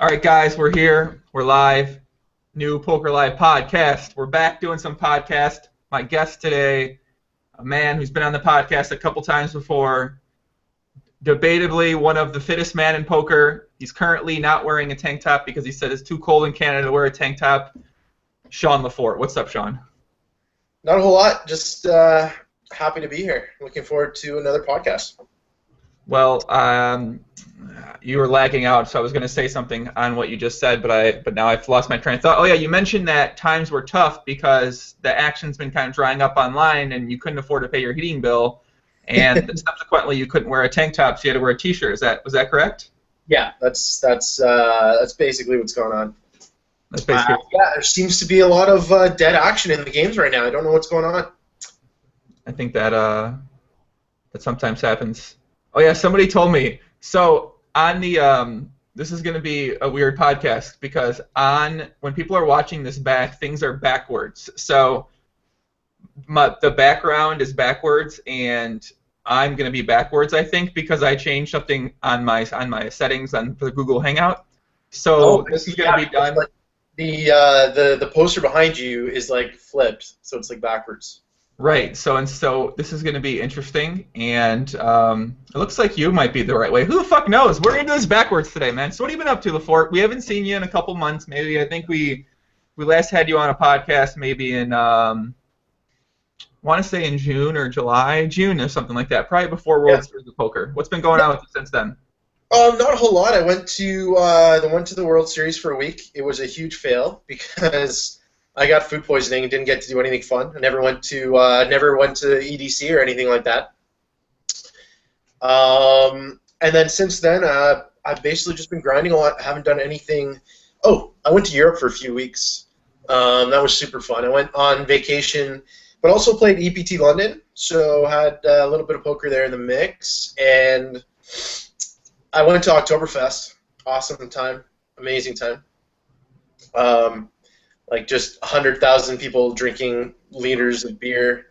All right, guys, we're here. We're live. New Poker Live podcast. We're back doing some podcast. My guest today, a man who's been on the podcast a couple times before, debatably one of the fittest man in poker. He's currently not wearing a tank top because he said it's too cold in Canada to wear a tank top. Sean Lefort. What's up, Sean? Not a whole lot. Just happy to be here. Looking forward to another podcast. Well, you were lagging out, so I was going to say something on what you just said, but now I've lost my train of thought. Oh yeah, you mentioned that times were tough because the action's been kind of drying up online, and you couldn't afford to pay your heating bill, and subsequently you couldn't wear a tank top, so you had to wear a t-shirt. Was that correct? Yeah, that's basically what's going on. That's basically. Yeah, there seems to be a lot of dead action in the games right now. I don't know what's going on. I think that sometimes happens. Oh yeah, somebody told me. So on the this is going to be a weird podcast because when people are watching this back, things are backwards. So the background is backwards, and I'm going to be backwards, I think, because I changed something on my settings for the Google Hangout. So this is going to be done. Like the poster behind you is like flipped, so it's like backwards. Right, so this is going to be interesting, and it looks like you might be the right way. Who the fuck knows? We're going to do this backwards today, man. So what have you been up to, Lefort? We haven't seen you in a couple months, maybe. I think we last had you on a podcast maybe in, I want to say in June or June or something like that, probably before World Series of Poker. What's been going on with you since then? Not a whole lot. I went to the World Series for a week. It was a huge fail because I got food poisoning and didn't get to do anything fun. I never went to EDC or anything like that. And then since then, I've basically just been grinding a lot. I haven't done anything. Oh, I went to Europe for a few weeks. That was super fun. I went on vacation, but also played EPT London, so had a little bit of poker there in the mix. And I went to Oktoberfest. Awesome time. Amazing time. Like just 100,000 people drinking liters of beer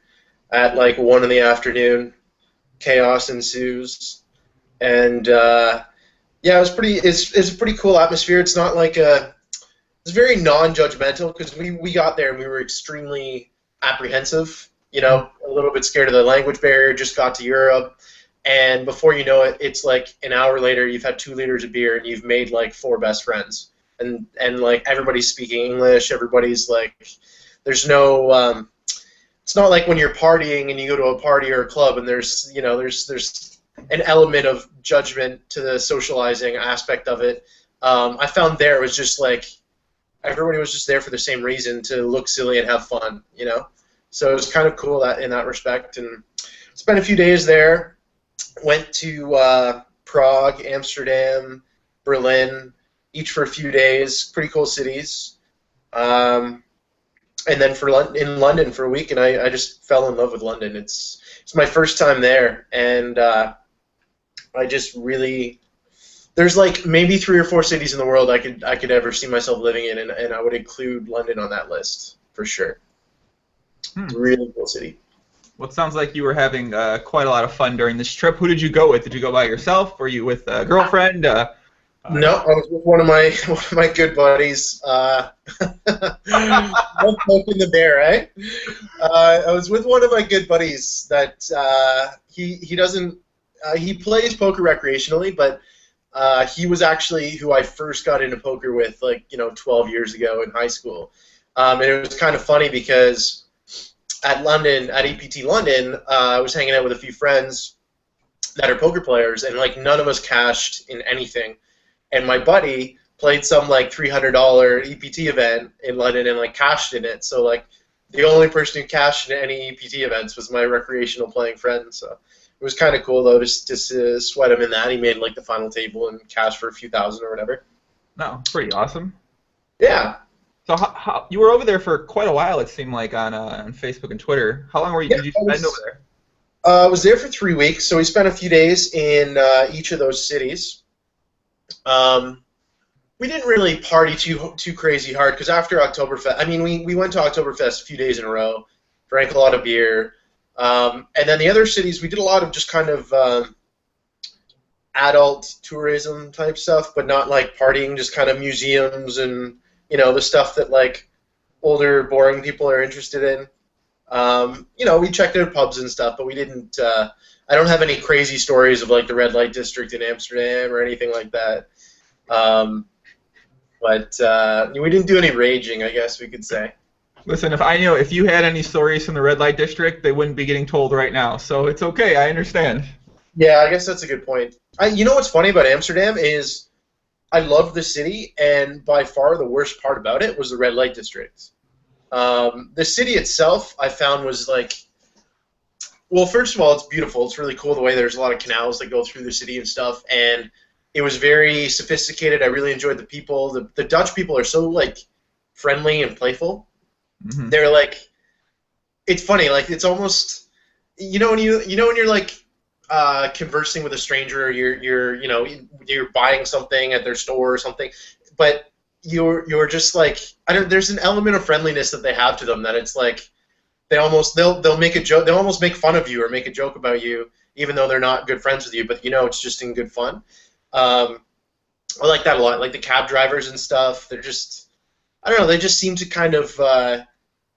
at like 1 in the afternoon. Chaos ensues, and yeah, it was pretty. It's a pretty cool atmosphere. It's not like it's very non-judgmental because we got there and we were extremely apprehensive. You know, a little bit scared of the language barrier. Just got to Europe, and before you know it, it's like an hour later. You've had 2 liters of beer and you've made like 4 best friends. And like everybody's speaking English, everybody's like, there's no, it's not like when you're partying and you go to a party or a club and there's an element of judgment to the socializing aspect of it. I found there it was just like everybody was just there for the same reason, to look silly and have fun, you know. So it was kind of cool in that respect, and spent a few days there. Went to Prague, Amsterdam, Berlin. Each for a few days, pretty cool cities, and then in London for a week, and I just fell in love with London. It's my first time there, and I just really, there's like maybe 3 or 4 cities in the world I could ever see myself living in, and I would include London on that list for sure. Really cool city. Well, it sounds like you were having quite a lot of fun during this trip. Who did you go with? Did you go by yourself? Were you with a girlfriend? No, I was with one of my good buddies. No poking the bear, right? I was with one of my good buddies that he doesn't he plays poker recreationally, but he was actually who I first got into poker with, like 12 years ago in high school, and it was kind of funny because at EPT London, I was hanging out with a few friends that are poker players, and like none of us cashed in anything. And my buddy played some like $300 EPT event in London and like cashed in it. So like the only person who cashed in any EPT events was my recreational playing friend. So it was kind of cool though to sweat him in that. He made like the final table and cashed for a few thousand or whatever. No, pretty awesome. Yeah. So how you were over there for quite a while, it seemed like, on Facebook and Twitter. How long did you spend over there? I was there for 3 weeks, so we spent a few days in each of those cities. We didn't really party too crazy hard because after Oktoberfest, I mean, we went to Oktoberfest a few days in a row, drank a lot of beer, and then the other cities we did a lot of just kind of adult tourism type stuff, but not like partying, just kind of museums and the stuff that like older, boring people are interested in. We checked out pubs and stuff, but we didn't. I don't have any crazy stories of like the red light district in Amsterdam or anything like that. Um, but we didn't do any raging, I guess we could say. Listen, if you had any stories from the red light district, they wouldn't be getting told right now. So it's okay. I understand. Yeah, I guess that's a good point. What's funny about Amsterdam is I loved the city, and by far the worst part about it was the red light district. The city itself, I found, was like, well, first of all, it's beautiful. It's really cool the way there's a lot of canals that go through the city and stuff, and it was very sophisticated. I really enjoyed the people. The Dutch people are so like friendly and playful. Mm-hmm. They're like, it's funny. Like it's almost, when you're like conversing with a stranger, or you're buying something at their store or something, but you're just like, there's an element of friendliness that they have to them that it's like they'll make a joke, they'll almost make fun of you or make a joke about you, even though they're not good friends with you, but it's just in good fun. I like that a lot. Like the cab drivers and stuff, they're just, I don't know, they just seem to kind of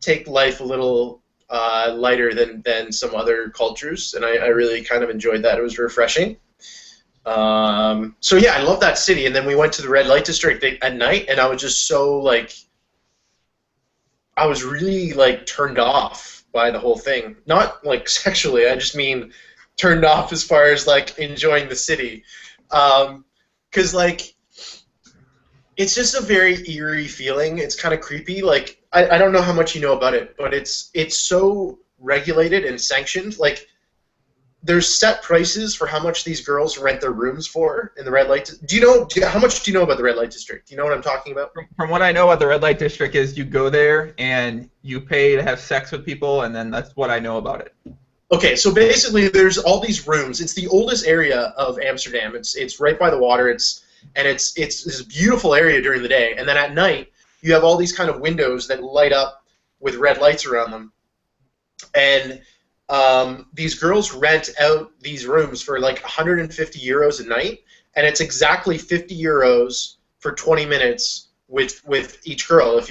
take life a little lighter than some other cultures, and I really kind of enjoyed that. It was refreshing. So yeah, I love that city. And then we went to the red light district at night, and I was just so like, I was really like turned off by the whole thing. Not like sexually, I just mean turned off as far as like enjoying the city. 'Cause like it's just a very eerie feeling. It's kind of creepy. Like I don't know how much you know about it, but it's so regulated and sanctioned. Like there's set prices for how much these girls rent their rooms for in the red light. How much do you know about the red light district? Do you know what I'm talking about? From what I know what the red light district is, you go there and you pay to have sex with people, and then that's what I know about it. Okay, so basically there's all these rooms. It's the oldest area of Amsterdam. It's right by the water. It's this beautiful area during the day, and then at night you have all these kind of windows that light up with red lights around them. And these girls rent out these rooms for like 150 euros a night, and it's exactly 50 euros for 20 minutes with each girl. If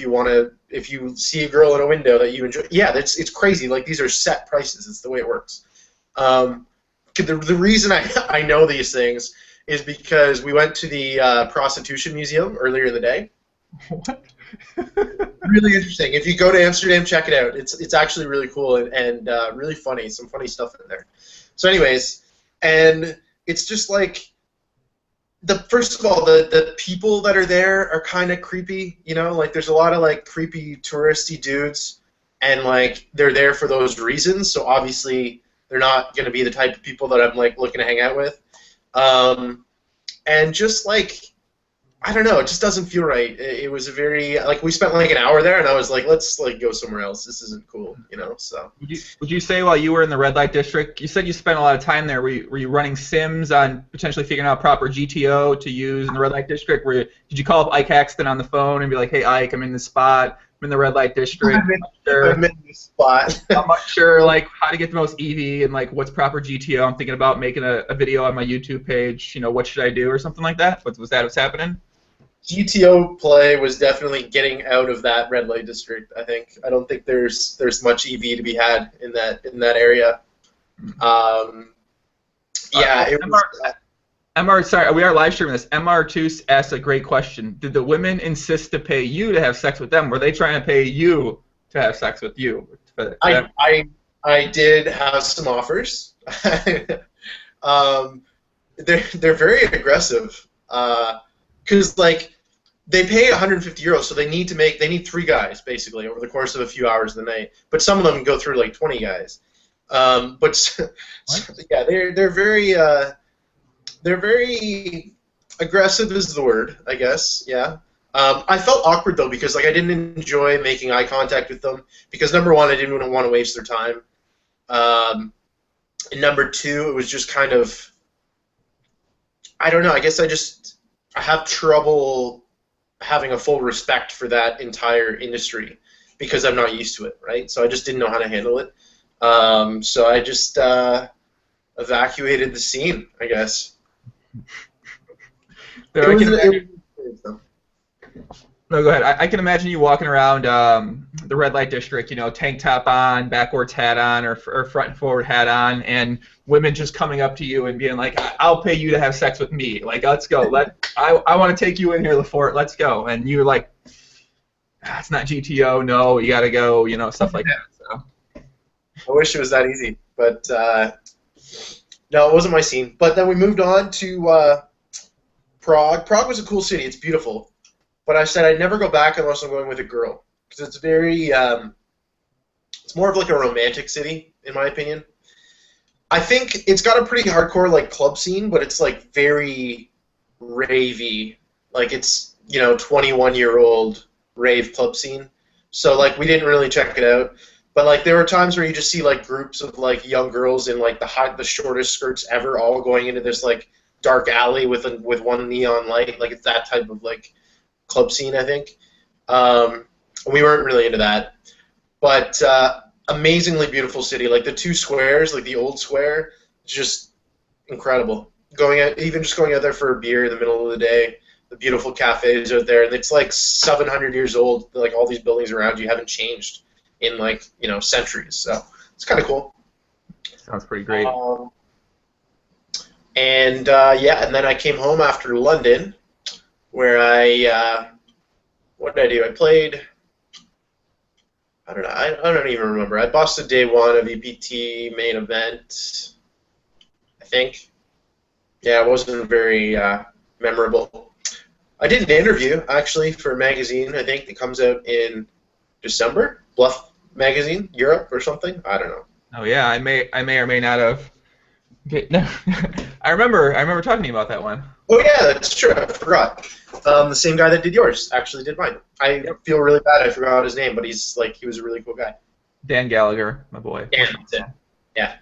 you see a girl in a window that you enjoy, yeah, it's crazy. Like these are set prices. It's the way it works. The reason I know these things is because we went to the prostitution museum earlier in the day. What? Really interesting. If you go to Amsterdam, check it out. It's actually really cool and really funny. Some funny stuff in there. So, anyways, and it's just like first of all, the people that are there are kind of creepy. Like there's a lot of like creepy touristy dudes, and like they're there for those reasons. So obviously they're not going to be the type of people that I'm like looking to hang out with. And just like, I don't know, it just doesn't feel right. It was a very, like, we spent like an hour there, and I was like, let's like go somewhere else. This isn't cool, so. Would you say while you were in the red light district, you said you spent a lot of time there, were you running sims on potentially figuring out proper GTO to use in the red light district? Did you call up Ike Axton on the phone and be like, hey Ike, I'm in this spot, I'm in the red light district, I'm in this spot. I'm not sure like how to get the most EV and like what's proper GTO. I'm thinking about making a video on my YouTube page, what should I do or something like that? Was that what's happening? GTO play was definitely getting out of that red light district. I think I don't think there's much EV to be had in that area. Yeah, it was. MR, sorry, we are live streaming this. MR2 asked a great question. Did the women insist to pay you to have sex with them? Were they trying to pay you to have sex with you? I did have some offers. They're very aggressive. Because like they pay 150 euros, so they need 3 guys basically over the course of a few hours of the night. But some of them go through like 20 guys. Yeah, they're very aggressive is the word, I guess. Yeah. I felt awkward though because like I didn't enjoy making eye contact with them because number one, I didn't want to waste their time. And number two, it was just kind of, I don't know. I guess I have trouble having a full respect for that entire industry because I'm not used to it, right? So I just didn't know how to handle it. So I just evacuated the scene, I guess. There, It I was can an, imagine. it was, No, go ahead. I can imagine you walking around the red light district, you know, tank top on, backwards hat on, or front and forward hat on, and women just coming up to you and being like, "I'll pay you to have sex with me. Like, let's go. I want to take you in here, Lefort. Let's go." And you're like, it's not GTO. No, you gotta go. You know, stuff like that. So. I wish it was that easy, but no, it wasn't my scene. But then we moved on to Prague. Prague was a cool city. It's beautiful. But I said I'd never go back unless I'm going with a girl. Because it's very, it's more of like a romantic city, in my opinion. I think it's got a pretty hardcore like club scene, but it's like very ravey. Like it's, 21-year-old rave club scene. So like we didn't really check it out. But like there were times where you just see like groups of like young girls in like the shortest skirts ever, all going into this like dark alley with one neon light. Like it's that type of like club scene, I think. We weren't really into that, but amazingly beautiful city. Like the two squares, like the old square, just incredible. Even just going out there for a beer in the middle of the day. The beautiful cafes out there, and it's like 700 years old. Like all these buildings around you haven't changed in like centuries. So it's kind of cool. Sounds pretty great. And then I came home after London, where what did I do? I played. I don't know. I don't even remember. I busted day one of EPT main event. I think. Yeah, it wasn't very memorable. I did an interview actually for a magazine. I think that comes out in December. Bluff Magazine, Europe or something. I don't know. Oh yeah, I may or may not have. No, I remember talking to you about that one. Oh yeah, that's true. I forgot. The same guy that did yours actually did mine. I feel really bad. I forgot his name, but he was a really cool guy. Dan Gallagher, my boy. Dan, that's it. Yeah.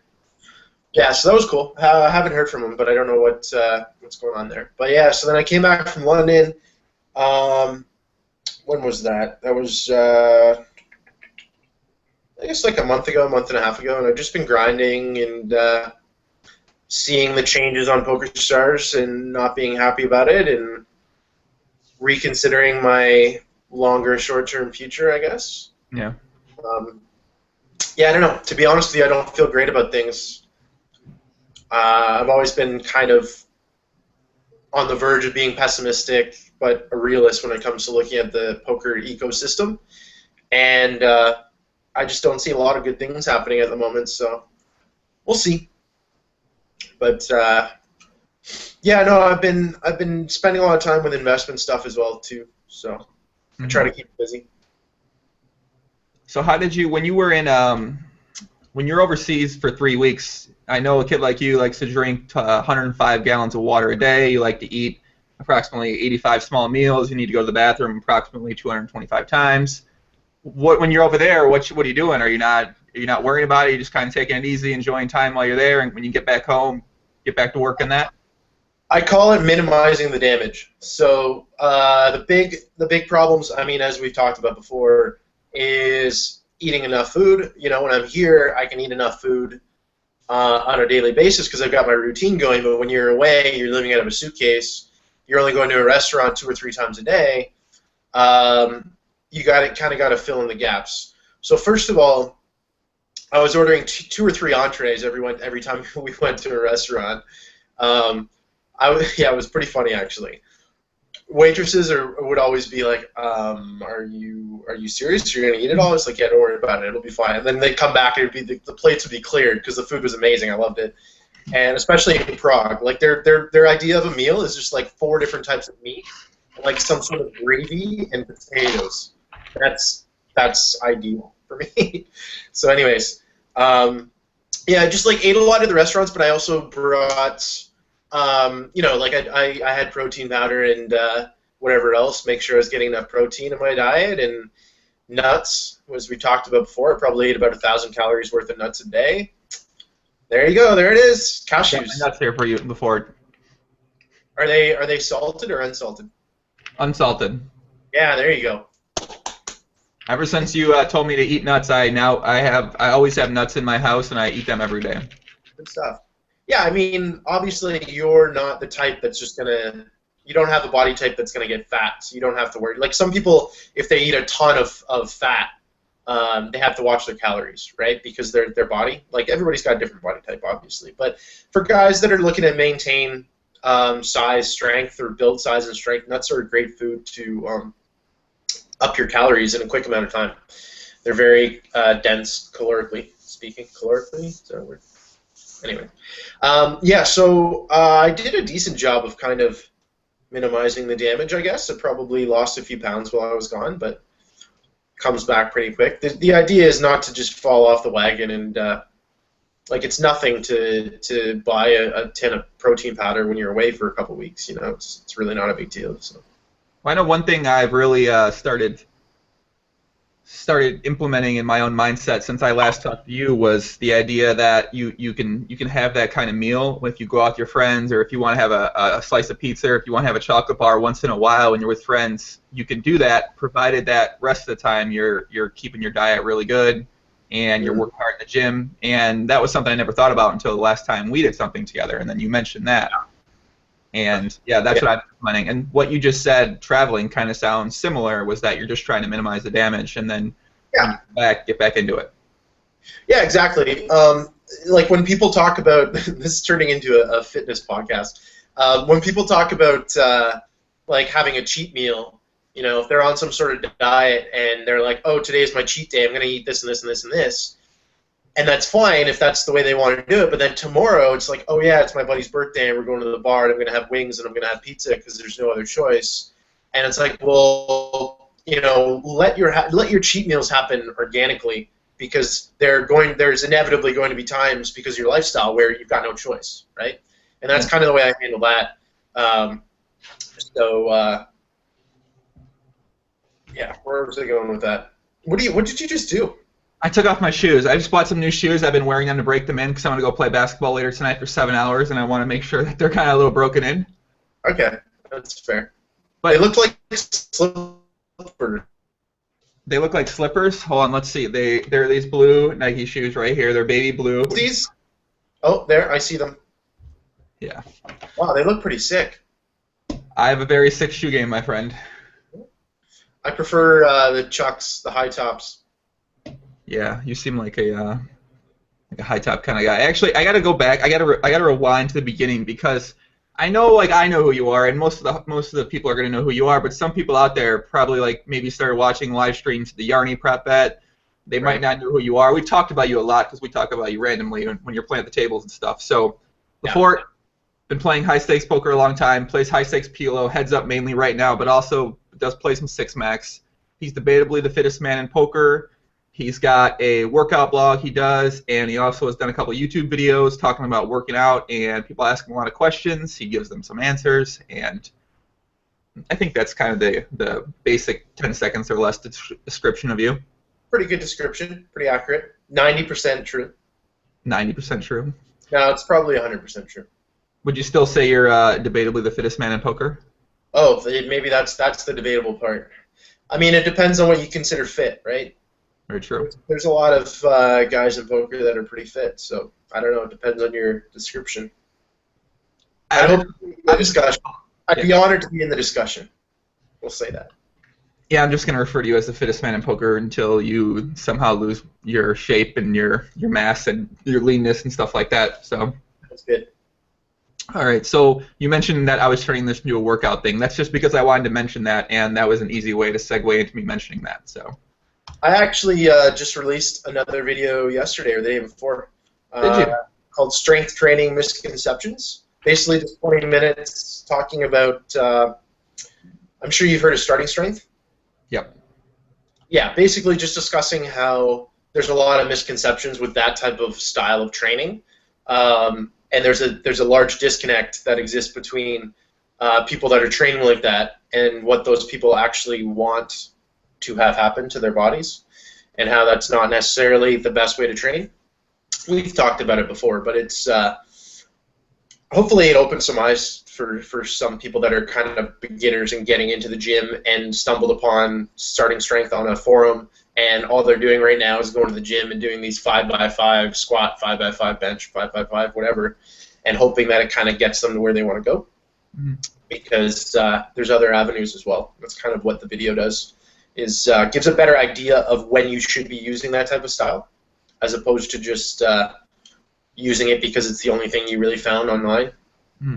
Yeah, so that was cool. I haven't heard from him, but I don't know what's going on there. But yeah, so then I came back from London. When was that? That was I guess like a month and a half ago, and I've just been grinding and seeing the changes on PokerStars and not being happy about it, and reconsidering my longer short-term future, I guess. Yeah. Yeah, I don't know. To be honest with you, I don't feel great about things. I've always been kind of on the verge of being pessimistic, but a realist when it comes to looking at the poker ecosystem. And I just don't see a lot of good things happening at the moment, so we'll see. But yeah, no, I've been spending a lot of time with investment stuff as well too, so I try to keep busy. So how did you, when you were in when you're overseas for 3 weeks? I know a kid like you likes to drink 105 gallons of water a day. You like to eat approximately 85 small meals. You need to go to the bathroom approximately 225 times. When you're over there, what are you doing? Are you not worrying about it? You just kind of taking it easy, enjoying time while you're there, and when you get back home, get back to work on that? I call it minimizing the damage. So the big problems, I mean, as we've talked about before, is eating enough food. When I'm here, I can eat enough food on a daily basis because I've got my routine going. But when you're away, you're living out of a suitcase. You're only going to a restaurant 2 or 3 times a day. You kind of got to fill in the gaps. So first of all, I was ordering 2 or 3 entrees every time we went to a restaurant. It was pretty funny actually. Waitresses would always be like, "Are you serious? You're gonna eat it all?" It's like, "Yeah, don't worry about it. It'll be fine." And then they'd come back and it'd be the plates would be cleared because the food was amazing. I loved it, and especially in Prague, like their idea of a meal is just like 4 different types of meat, like some sort of gravy and potatoes. That's ideal for me. So, anyways, I just like ate a lot at the restaurants, but I also brought. Like I had protein powder and whatever else, make sure I was getting enough protein in my diet, and nuts, as we talked about before. I probably ate about 1,000 calories worth of nuts a day. There you go. There it is. Cashews. Nuts here for you before. Are they salted or unsalted? Unsalted. Yeah, there you go. Ever since you told me to eat nuts, I always have nuts in my house, and I eat them every day. Good stuff. Yeah, I mean, obviously you're not the type that's just gonna. You don't have a body type that's gonna get fat, so you don't have to worry. Like some people, if they eat a ton of fat, they have to watch their calories, right? Because their body, like everybody's got a different body type, obviously. But for guys that are looking to maintain size, strength, or build size and strength, nuts are a great food to up your calories in a quick amount of time. They're very dense calorically speaking. Calorically, is that a word? Anyway, yeah. So I did a decent job of kind of minimizing the damage. I guess I probably lost a few pounds while I was gone, but comes back pretty quick. The idea is not to just fall off the wagon and like it's nothing to buy a tin of protein powder when you're away for a couple weeks. You know, it's really not a big deal. So. Well, I know one thing I've really started implementing in my own mindset since I last talked to you was the idea that you can have that kind of meal if you go out with your friends, or if you want to have a slice of pizza, or if you want to have a chocolate bar once in a while when you're with friends. You can do that, provided that rest of the time you're keeping your diet really good and you're working hard in the gym. And that was something I never thought about until the last time we did something together, and then you mentioned that. And yeah, that's what I'm implementing. And what you just said, traveling, kind of sounds similar. Was that you're just trying to minimize the damage, and then when you get back into it. Yeah, exactly. Like when people talk about this is turning into a fitness podcast. When people talk about like having a cheat meal, you know, if they're on some sort of diet and they're like, oh, today is my cheat day, I'm going to eat this and this and this and this. And that's fine if that's the way they want to do it. But then tomorrow it's like, oh yeah, it's my buddy's birthday and we're going to the bar and I'm going to have wings and I'm going to have pizza because there's no other choice. And it's like, well, you know, let your cheat meals happen organically, because there's inevitably going to be times because of your lifestyle where you've got no choice, right? And that's kind of the way I handle that. Yeah, where was I going with that? What did you just do? I took off my shoes. I just bought some new shoes. I've been wearing them to break them in because I want to go play basketball later tonight for 7 hours, and I want to make sure that they're kind of a little broken in. Okay, that's fair. But they look like slippers. They look like slippers? Hold on, let's see. They're these blue Nike shoes right here. They're baby blue. These? Oh, there, I see them. Yeah. Wow, they look pretty sick. I have a very sick shoe game, my friend. I prefer the Chucks, the high tops. Yeah, you seem like a high top kind of guy. Actually, I gotta go back. I gotta rewind to the beginning, because I know who you are, and most of the people are gonna know who you are. But some people out there probably like maybe started watching live streams of the Yarny Prep Bet. They might not know who you are. We talked about you a lot because we talk about you randomly when you're playing at the tables and stuff. So, Lefort, been playing high stakes poker a long time. Plays high stakes PLO, heads up mainly right now, but also does play some six max. He's debatably the fittest man in poker. He's got a workout blog he does, and he also has done a couple of YouTube videos talking about working out, and people ask him a lot of questions. He gives them some answers, and I think that's kind of the basic 10 seconds or less description of you. Pretty good description, pretty accurate. 90% true. 90% true? No, it's probably 100% true. Would you still say you're debatably the fittest man in poker? Oh, maybe that's the debatable part. I mean, it depends on what you consider fit, right? Very true. There's a lot of guys in poker that are pretty fit, so I don't know. It depends on your description. I'd be honored to be in the discussion. We'll say that. Yeah, I'm just going to refer to you as the fittest man in poker until you somehow lose your shape and your mass and your leanness and stuff like that. So that's good. All right, so you mentioned that I was turning this into a workout thing. That's just because I wanted to mention that, and that was an easy way to segue into me mentioning that. So I actually just released another video yesterday or the day before. Did you? Called Strength Training Misconceptions. Basically just 20 minutes talking about, I'm sure you've heard of starting strength? Yep. Yeah, basically just discussing how there's a lot of misconceptions with that type of style of training. And there's a large disconnect that exists between people that are training like that and what those people actually want to have happen to their bodies, and how that's not necessarily the best way to train. We've talked about it before, but it's hopefully it opens some eyes for some people that are kind of beginners and getting into the gym and stumbled upon starting strength on a forum, and all they're doing right now is going to the gym and doing these 5x5 squat, 5x5 bench, 5x5 whatever, and hoping that it kind of gets them to where they want to go. Mm-hmm. Because there's other avenues as well. That's kind of what the video does, is gives a better idea of when you should be using that type of style, as opposed to just using it because it's the only thing you really found online. Mm-hmm.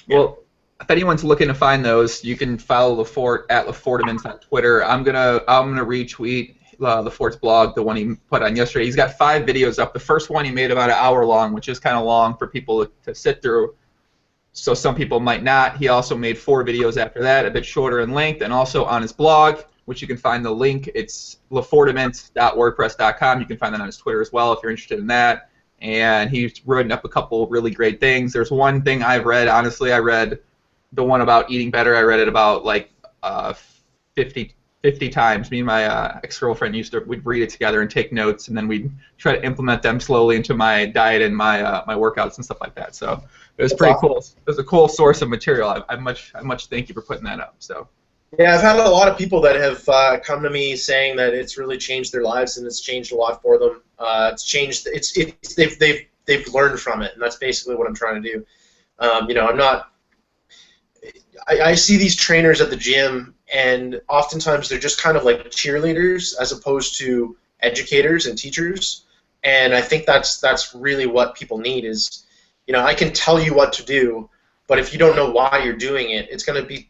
Well, if anyone's looking to find those, you can follow Lefort at Lefortiments on Twitter. I'm gonna retweet Lefort's blog, the one he put on yesterday. He's got 5 videos up. The first one he made about an hour long, which is kind of long for people to sit through. So some people might not. He also made 4 videos after that, a bit shorter in length, and also on his blog, which you can find the link. It's lefortiments.wordpress.com. You can find that on his Twitter as well if you're interested in that. And he's written up a couple really great things. There's one thing I've read. Honestly, I read the one about eating better. I read it about like 50 times. Me and my ex-girlfriend we'd read it together and take notes, and then we'd try to implement them slowly into my diet and my workouts and stuff like that. So it was pretty cool. It was a cool source of material. I much thank you for putting that up. So. Yeah, I've had a lot of people that have come to me saying that it's really changed their lives and it's changed a lot for them. It's changed. They've learned from it, and that's basically what I'm trying to do. I'm not. I see these trainers at the gym, and oftentimes they're just kind of like cheerleaders as opposed to educators and teachers. And I think that's really what people need is, I can tell you what to do, but if you don't know why you're doing it, it's gonna be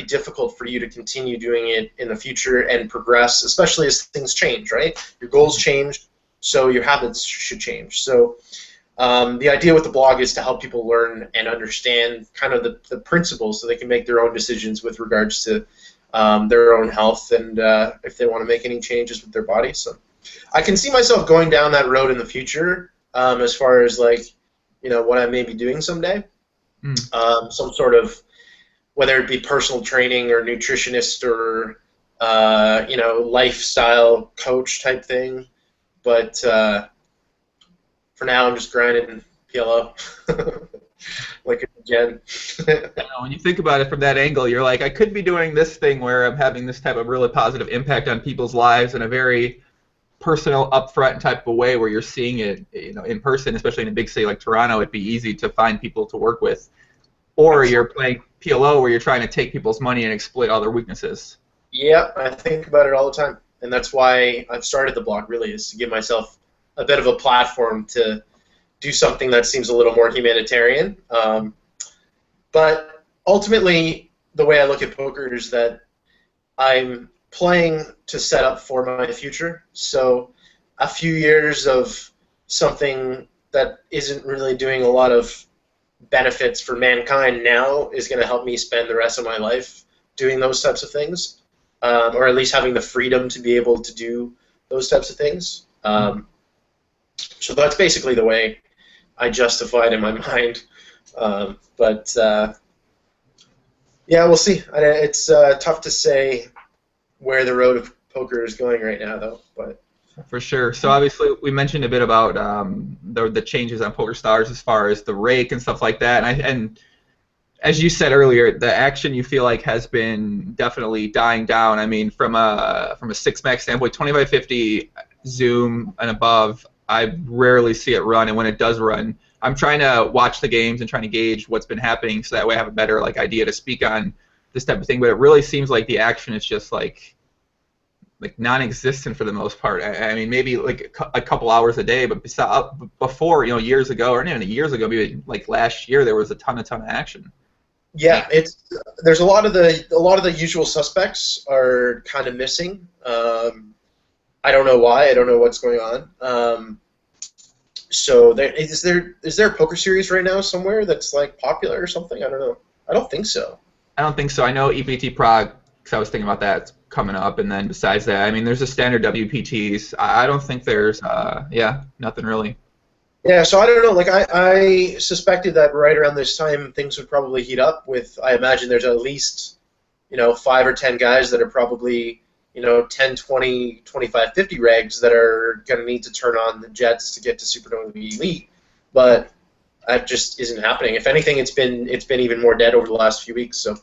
difficult for you to continue doing it in the future and progress, especially as things change, right? Your goals change, so your habits should change. So the idea with the blog is to help people learn and understand kind of the principles so they can make their own decisions with regards to their own health and if they want to make any changes with their body. So I can see myself going down that road in the future as far as like, what I may be doing someday. Some sort of, whether it be personal training or nutritionist or lifestyle coach type thing. But for now, I'm just grinding PLO like a gen. When you think about it from that angle, you're like, I could be doing this thing where I'm having this type of really positive impact on people's lives in a very personal, upfront type of way where you're seeing it, in person, especially in a big city like Toronto. It'd be easy to find people to work with. Or you're playing PLO where you're trying to take people's money and exploit all their weaknesses. Yeah, I think about it all the time. And that's why I've started the blog, really, is to give myself a bit of a platform to do something that seems a little more humanitarian. But ultimately, the way I look at poker is that I'm playing to set up for my future. So a few years of something that isn't really doing a lot of benefits for mankind now is going to help me spend the rest of my life doing those types of things, or at least having the freedom to be able to do those types of things. So that's basically the way I justify it in my mind. But we'll see. It's tough to say where the road of poker is going right now, though. But for sure. So obviously we mentioned a bit about the changes on PokerStars as far as the rake and stuff like that. And as you said earlier, the action you feel like has been definitely dying down. I mean, from a 6-max standpoint, 2550 Zoom and above, I rarely see it run. And when it does run, I'm trying to watch the games and trying to gauge what's been happening so that way I have a better idea to speak on this type of thing. But it really seems like the action is just like non-existent for the most part. I mean, maybe like a couple hours a day, but before, years ago, or not even years ago, maybe like last year, there was a ton of action. Yeah, there's a lot of the usual suspects are kind of missing. I don't know why. I don't know what's going on. So is there a poker series right now somewhere that's like popular or something? I don't know. I don't think so. I don't think so. I know EPT Prague, because I was thinking about that coming up, and then besides that, I mean, there's the standard WPTs. I don't think there's, nothing really. Yeah, so I don't know. Like I suspected that right around this time things would probably heat up. I imagine there's at least 5 or 10 guys that are probably 10, 20, 25, 50 regs that are going to need to turn on the jets to get to Supernova Elite, but that just isn't happening. If anything, it's been even more dead over the last few weeks. So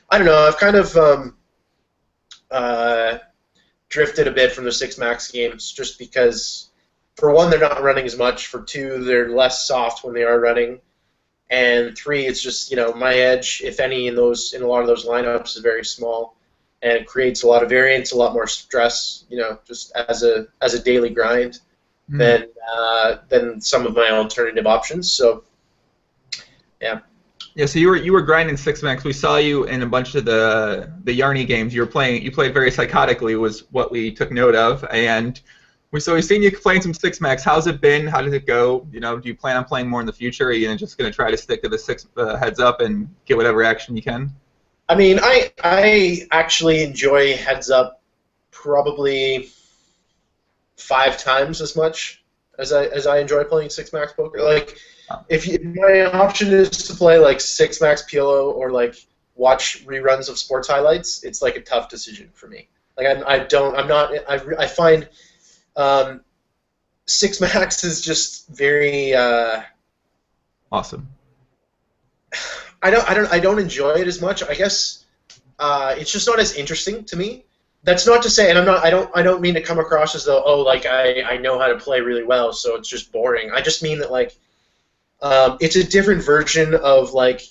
I don't know. I've kind of drifted a bit from the 6-max games just because for one, they're not running as much. For two, they're less soft when they are running. And three, it's just, my edge, if any, in a lot of those lineups is very small, and it creates a lot of variance, a lot more stress, just as a daily grind than some of my alternative options. So, yeah. Yeah, so you were grinding six max. We saw you in a bunch of the Yarny games. You played very psychotically, was what we took note of, and we've seen you playing some six max. How's it been? How did it go? Do you plan on playing more in the future? Or are you just going to try to stick to the six heads up and get whatever action you can? I mean, I actually enjoy heads up probably 5 times as much as I enjoy playing six max poker. Like, if my option is to play like six max PLO or like watch reruns of sports highlights, it's like a tough decision for me. Like I find six max is just very awesome. I don't enjoy it as much. I guess it's just not as interesting to me. That's not to say, and I don't mean to come across as though I know how to play really well, so it's just boring. I just mean that like it's a different version of like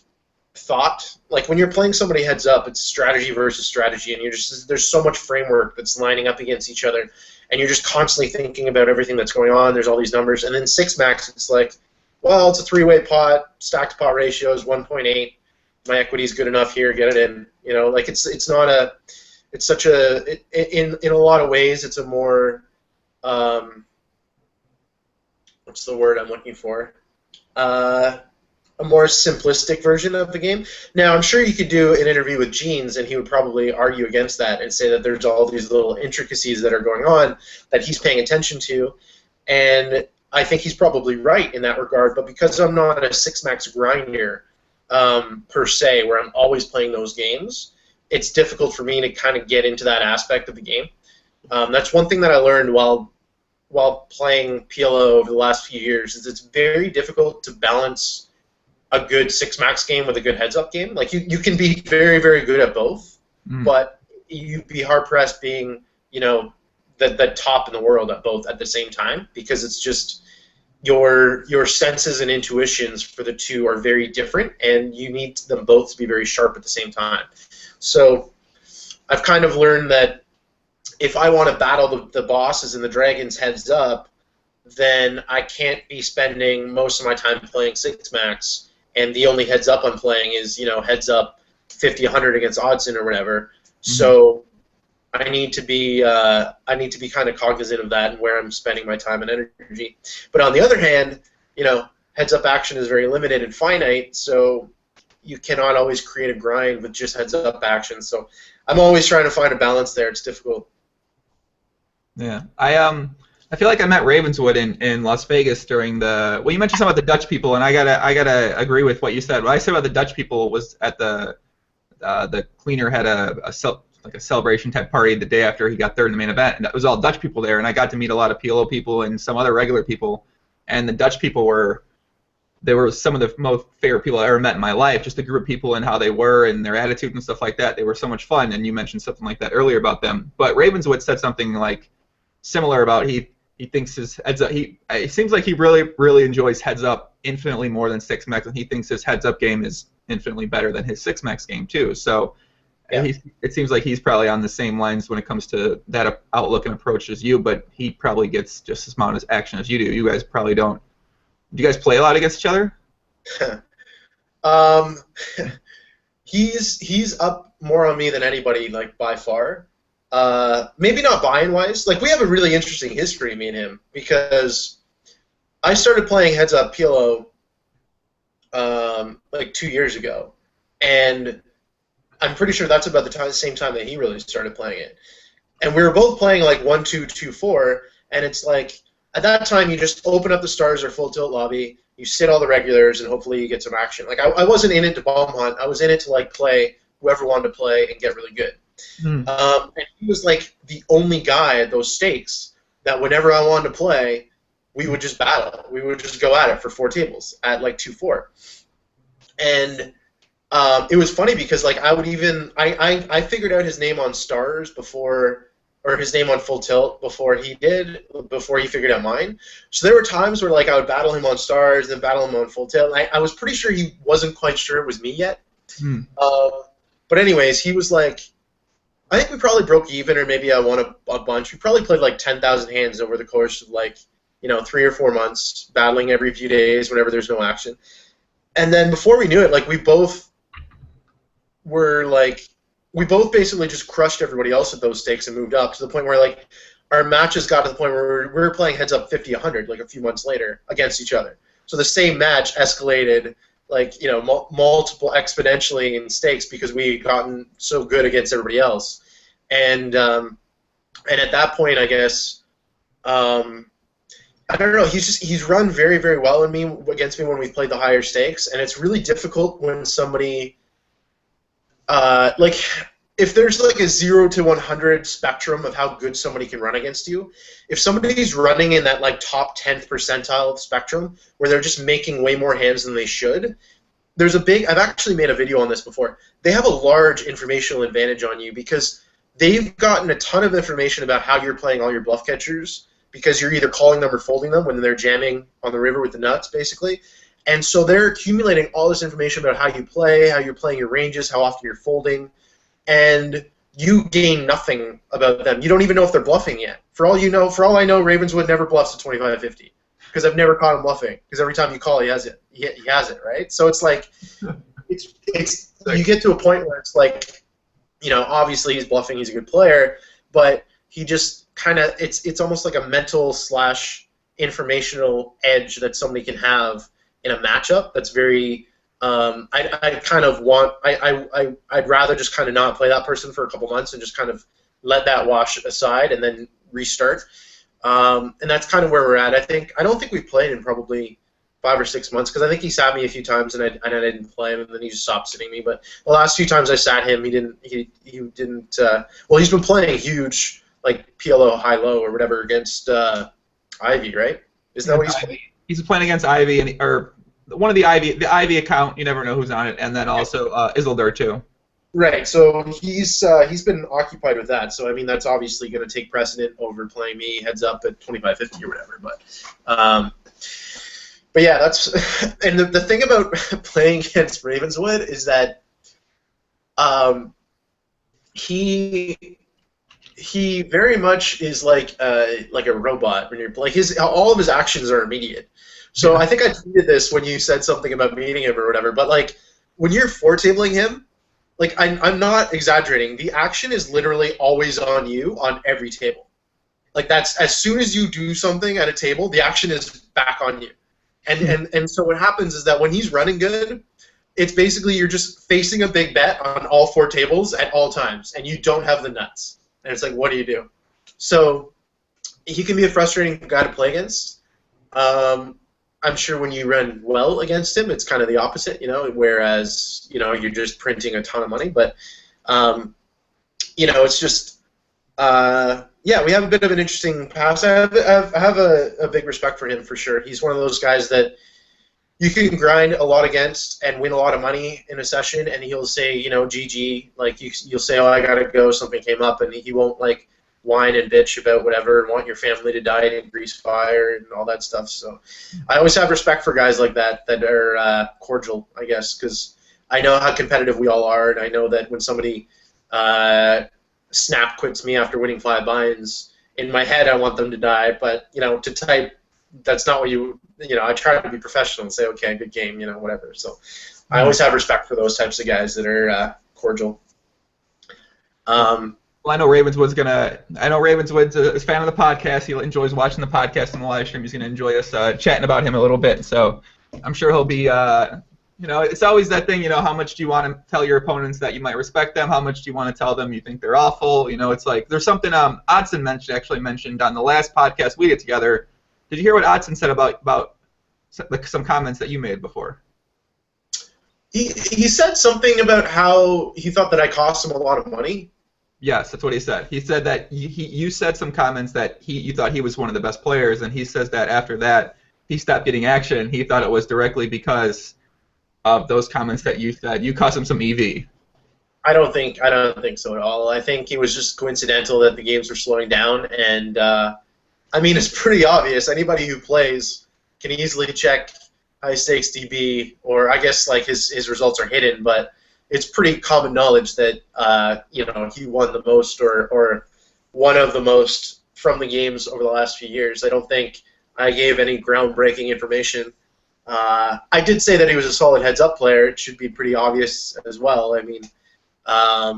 thought. Like when you're playing somebody heads up, it's strategy versus strategy, and there's so much framework that's lining up against each other, and you're just constantly thinking about everything that's going on. There's all these numbers, and then six max, it's like, well, it's a 3-way pot, stacked pot ratio is 1.8. My equity is good enough here, get it in. Like it's such a in a lot of ways it's a more what's the word I'm looking for? A more simplistic version of the game. Now, I'm sure you could do an interview with Jeans, and he would probably argue against that and say that there's all these little intricacies that are going on that he's paying attention to, and I think he's probably right in that regard. But because I'm not a six max grinder per se, where I'm always playing those games, it's difficult for me to kind of get into that aspect of the game. That's one thing that I learned while playing PLO over the last few years, is it's very difficult to balance a good six max game with a good heads up game. Like you can be very, very good at both, but you'd be hard pressed being the top in the world at both at the same time, because it's just your senses and intuitions for the two are very different, and you need them both to be very sharp at the same time. So I've kind of learned that if I want to battle the bosses and the dragons heads up, then I can't be spending most of my time playing six max, and the only heads up I'm playing is heads up 50-100 against Oddson or whatever. So I need to be kind of cognizant of that and where I'm spending my time and energy. But on the other hand, heads up action is very limited and finite, so you cannot always create a grind with just heads up action. So I'm always trying to find a balance there. It's difficult. Yeah, I feel like I met Ravenswood in Las Vegas during the. Well, you mentioned something about the Dutch people, and I gotta agree with what you said. What I said about the Dutch people was at the cleaner had a celebration type party the day after he got third in the main event, and it was all Dutch people there, and I got to meet a lot of PLO people and some other regular people, and the Dutch people were some of the most favorite people I ever met in my life. Just the group of people and how they were and their attitude and stuff like that. They were so much fun, and you mentioned something like that earlier about them. But Ravenswood said something like similar about he thinks his heads up. It seems like he really enjoys heads up infinitely more than six max, and he thinks his heads up game is infinitely better than his six max game too. So yeah. It seems like he's probably on the same lines when it comes to that outlook and approach as you, but he probably gets just as much action as you do. You guys probably don't. Do you guys play a lot against each other? He's up more on me than anybody, like by far. Maybe not buy-in wise. Like we have a really interesting history, me and him, because I started playing heads up PLO like 2 years ago, and I'm pretty sure that's about the same time that he really started playing it. And we were both playing like 1-2, 2-4, and it's like at that time you just open up the stars or full tilt lobby, you sit all the regulars, and hopefully you get some action. Like I wasn't in it to bomb hunt. I was in it to like play whoever wanted to play and get really good. And he was like the only guy at those stakes that whenever I wanted to play, we would just battle. We would just go at it for 4 tables at like 2-4. And it was funny because like I figured out his name on stars before or his name on full tilt before he figured out mine. So there were times where like I would battle him on stars, then battle him on full tilt. And I was pretty sure he wasn't quite sure it was me yet. Hmm. But anyways, he was like, I think we probably broke even, or maybe I won a bunch. We probably played like 10,000 hands over the course of like 3 or 4 months, battling every few days whenever there's no action. And then before we knew it, like we both basically just crushed everybody else at those stakes and moved up to the point where like our matches got to the point where we were playing heads up 50-100 like a few months later against each other. So the same match escalated like multiple exponentially in stakes because we had gotten so good against everybody else. And at that point, I guess I don't know. He's run very, very well against me when we've played the higher stakes, and it's really difficult when somebody like if there's like a 0 to 100 spectrum of how good somebody can run against you. If somebody's running in that like top 10th percentile spectrum where they're just making way more hands than they should, I've actually made a video on this before. They have a large informational advantage on you because they've gotten a ton of information about how you're playing all your bluff catchers, because you're either calling them or folding them when they're jamming on the river with the nuts, basically. And so they're accumulating all this information about how you play, how you're playing your ranges, how often you're folding, and you gain nothing about them. You don't even know if they're bluffing yet. For all I know, Ravenswood never bluffs at 25-50 because I've never caught him bluffing. Because every time you call, he has it. He has it, right? So it's like, you get to a point where it's like, obviously he's bluffing. He's a good player, but he just kind of it's almost like a mental / informational edge that somebody can have in a matchup that's very I'd rather just kind of not play that person for a couple months and just kind of let that wash aside and then restart, and that's kind of where we're at. I don't think we've played in probably 5 or 6 months because I think he sat me a few times and I didn't play him, and then he just stopped sitting me. But the last few times I sat him, he didn't well, he's been playing huge like PLO high-low or whatever against Ivy, right? Isn't that what he's playing? He's playing against Ivy or one of the Ivy account. You never know who's on it, and then also Isildur too. Right. So he's been occupied with that. So I mean, that's obviously going to take precedent over playing me heads up at 25-50 or whatever. But yeah, that's and the thing about playing against Ravenswood is that he very much is like a robot when you're like all of his actions are immediate. So I think I tweeted this when you said something about meeting him or whatever. But like when you're four tabling him, like I'm not exaggerating. The action is literally always on you on every table. Like that's as soon as you do something at a table, the action is back on you. And so what happens is that when he's running good, it's basically you're just facing a big bet on all four tables at all times, and you don't have the nuts. And it's like, what do you do? So he can be a frustrating guy to play against. I'm sure when you run well against him, it's kind of the opposite, whereas, you're just printing a ton of money. But, it's just, we have a bit of an interesting past. I have a big respect for him for sure. He's one of those guys that you can grind a lot against and win a lot of money in a session, and he'll say, GG, like you'll say, oh, I gotta go, something came up, and he won't like whine and bitch about whatever and want your family to die in a grease fire and all that stuff. So I always have respect for guys like that are cordial, I guess, because I know how competitive we all are, and I know that when somebody snap quits me after winning 5 binds, in my head I want them to die, but to type, that's not what I try to be professional and say, okay, good game, whatever. So I always have respect for those types of guys that are cordial. Well, I know Ravenswood's a fan of the podcast. He enjoys watching the podcast and the live stream. He's going to enjoy us chatting about him a little bit. So I'm sure he'll be, it's always that thing, how much do you want to tell your opponents that you might respect them? How much do you want to tell them you think they're awful? It's like there's something Odson mentioned on the last podcast we did together. Did you hear what Odson said about some comments that you made before? He said something about how he thought that I cost him a lot of money. Yes, that's what he said. He said that you said some comments that you thought he was one of the best players, and he says that after that he stopped getting action. He thought it was directly because of those comments that you said. You cost him some EV. I don't think so at all. I think it was just coincidental that the games were slowing down, and I mean, it's pretty obvious. Anybody who plays can easily check high stakes DB, or I guess like his results are hidden, but it's pretty common knowledge that he won the most or one of the most from the games over the last few years. I don't think I gave any groundbreaking information. I did say that he was a solid heads-up player. It should be pretty obvious as well. I mean, I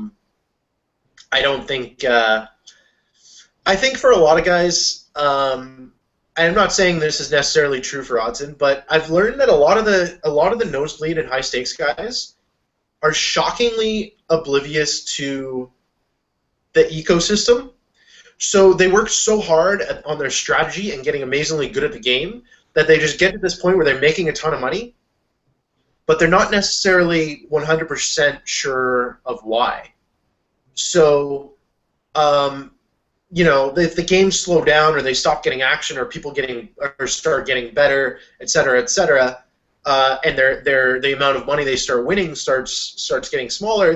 don't think. I think for a lot of guys, I'm not saying this is necessarily true for Odson, but I've learned that a lot of the nosebleed and high stakes guys are shockingly oblivious to the ecosystem. So they work so hard on their strategy and getting amazingly good at the game that they just get to this point where they're making a ton of money, but they're not necessarily 100% sure of why. So, if the games slow down or they stop getting action or people start getting better, et cetera, and the amount of money they start winning starts getting smaller,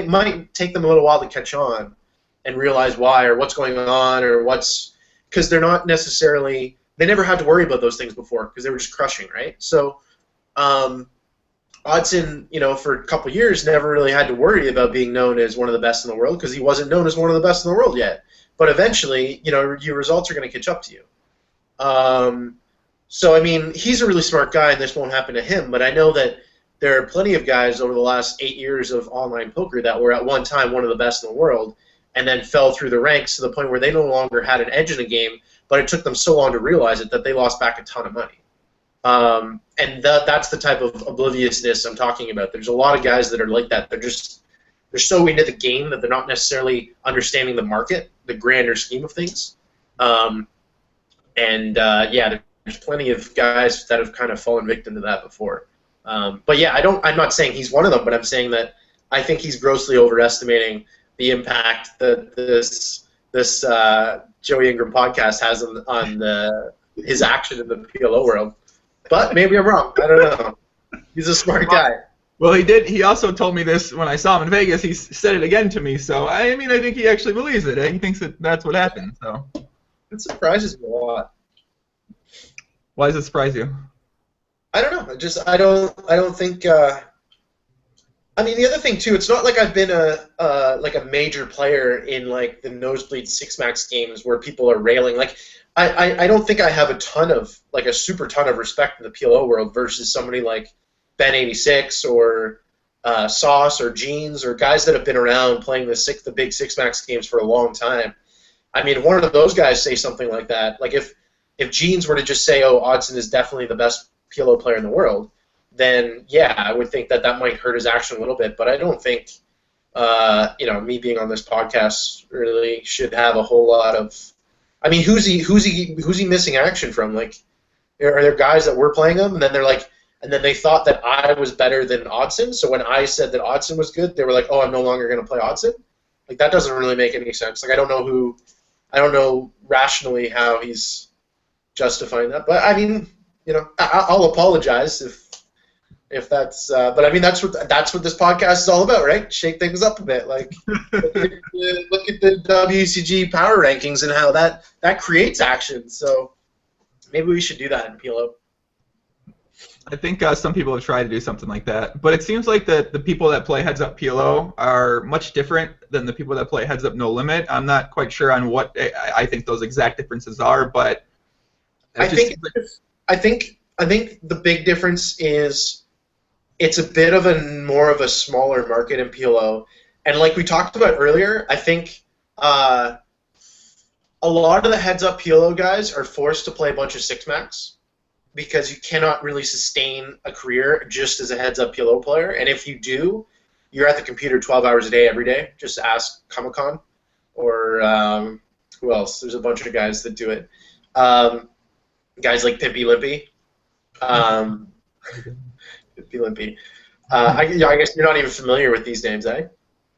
might take them a little while to catch on and realize why or what's going on or because they're not necessarily, they never had to worry about those things before because they were just crushing, right? So Odson, for a couple years never really had to worry about being known as one of the best in the world because he wasn't known as one of the best in the world yet. But eventually, your results are going to catch up to you. So, I mean, he's a really smart guy, and this won't happen to him. But I know that there are plenty of guys over the last 8 years of online poker that were at one time one of the best in the world and then fell through the ranks to the point where they no longer had an edge in the game, but it took them so long to realize it that they lost back a ton of money. And that's the type of obliviousness I'm talking about. There's a lot of guys that are like that. They're so into the game that they're not necessarily understanding the market, the grander scheme of things. There's plenty of guys that have kind of fallen victim to that before. But yeah, I'm not saying he's one of them, but I'm saying that I think he's grossly overestimating the impact that this Joey Ingram podcast has on his action in the PLO world. But maybe I'm wrong. I don't know. He's a smart guy. Well, he did. He also told me this when I saw him in Vegas. He said it again to me. So I think he actually believes it. He thinks that's what happened. So it surprises me a lot. Why does it surprise you? I don't know. I don't think. I mean, the other thing too. It's not like I've been a major player in like the nosebleed six max games where people are railing. Like I don't think I have a super ton of respect in the PLO world versus somebody like Ben86 or Sauce or Jeans or guys that have been around playing the big six max games for a long time. I mean, if one of those guys say something like that, like if Jeans were to just say, "Oh, Odson is definitely the best PLO player in the world," then yeah, I would think that might hurt his action a little bit. But I don't think me being on this podcast really should have a whole lot of. I mean, who's he missing action from? Like, are there guys that were playing him and then they're like. And then they thought that I was better than Odson. So when I said that Odson was good, they were like, "Oh, I'm no longer going to play Odson." Like that doesn't really make any sense. Like I don't know rationally how he's justifying that. But I mean, I'll apologize if that's. But I mean, that's what this podcast is all about, right? Shake things up a bit. Like look at the WCG power rankings and how that creates action. So maybe we should do that in PLO. I think some people have tried to do something like that, but it seems like the people that play Heads Up PLO are much different than the people that play Heads Up No Limit. I'm not quite sure on what I think those exact differences are, but I think the big difference is it's a bit of more of a smaller market in PLO, and like we talked about earlier, I think a lot of the Heads Up PLO guys are forced to play a bunch of six max. Because you cannot really sustain a career just as a heads-up PLO player. And if you do, you're at the computer 12 hours a day every day. Just ask Comic-Con or who else? There's a bunch of guys that do it. Guys like Pimpy Limpy. Pimpy Limpy. I guess you're not even familiar with these names, eh?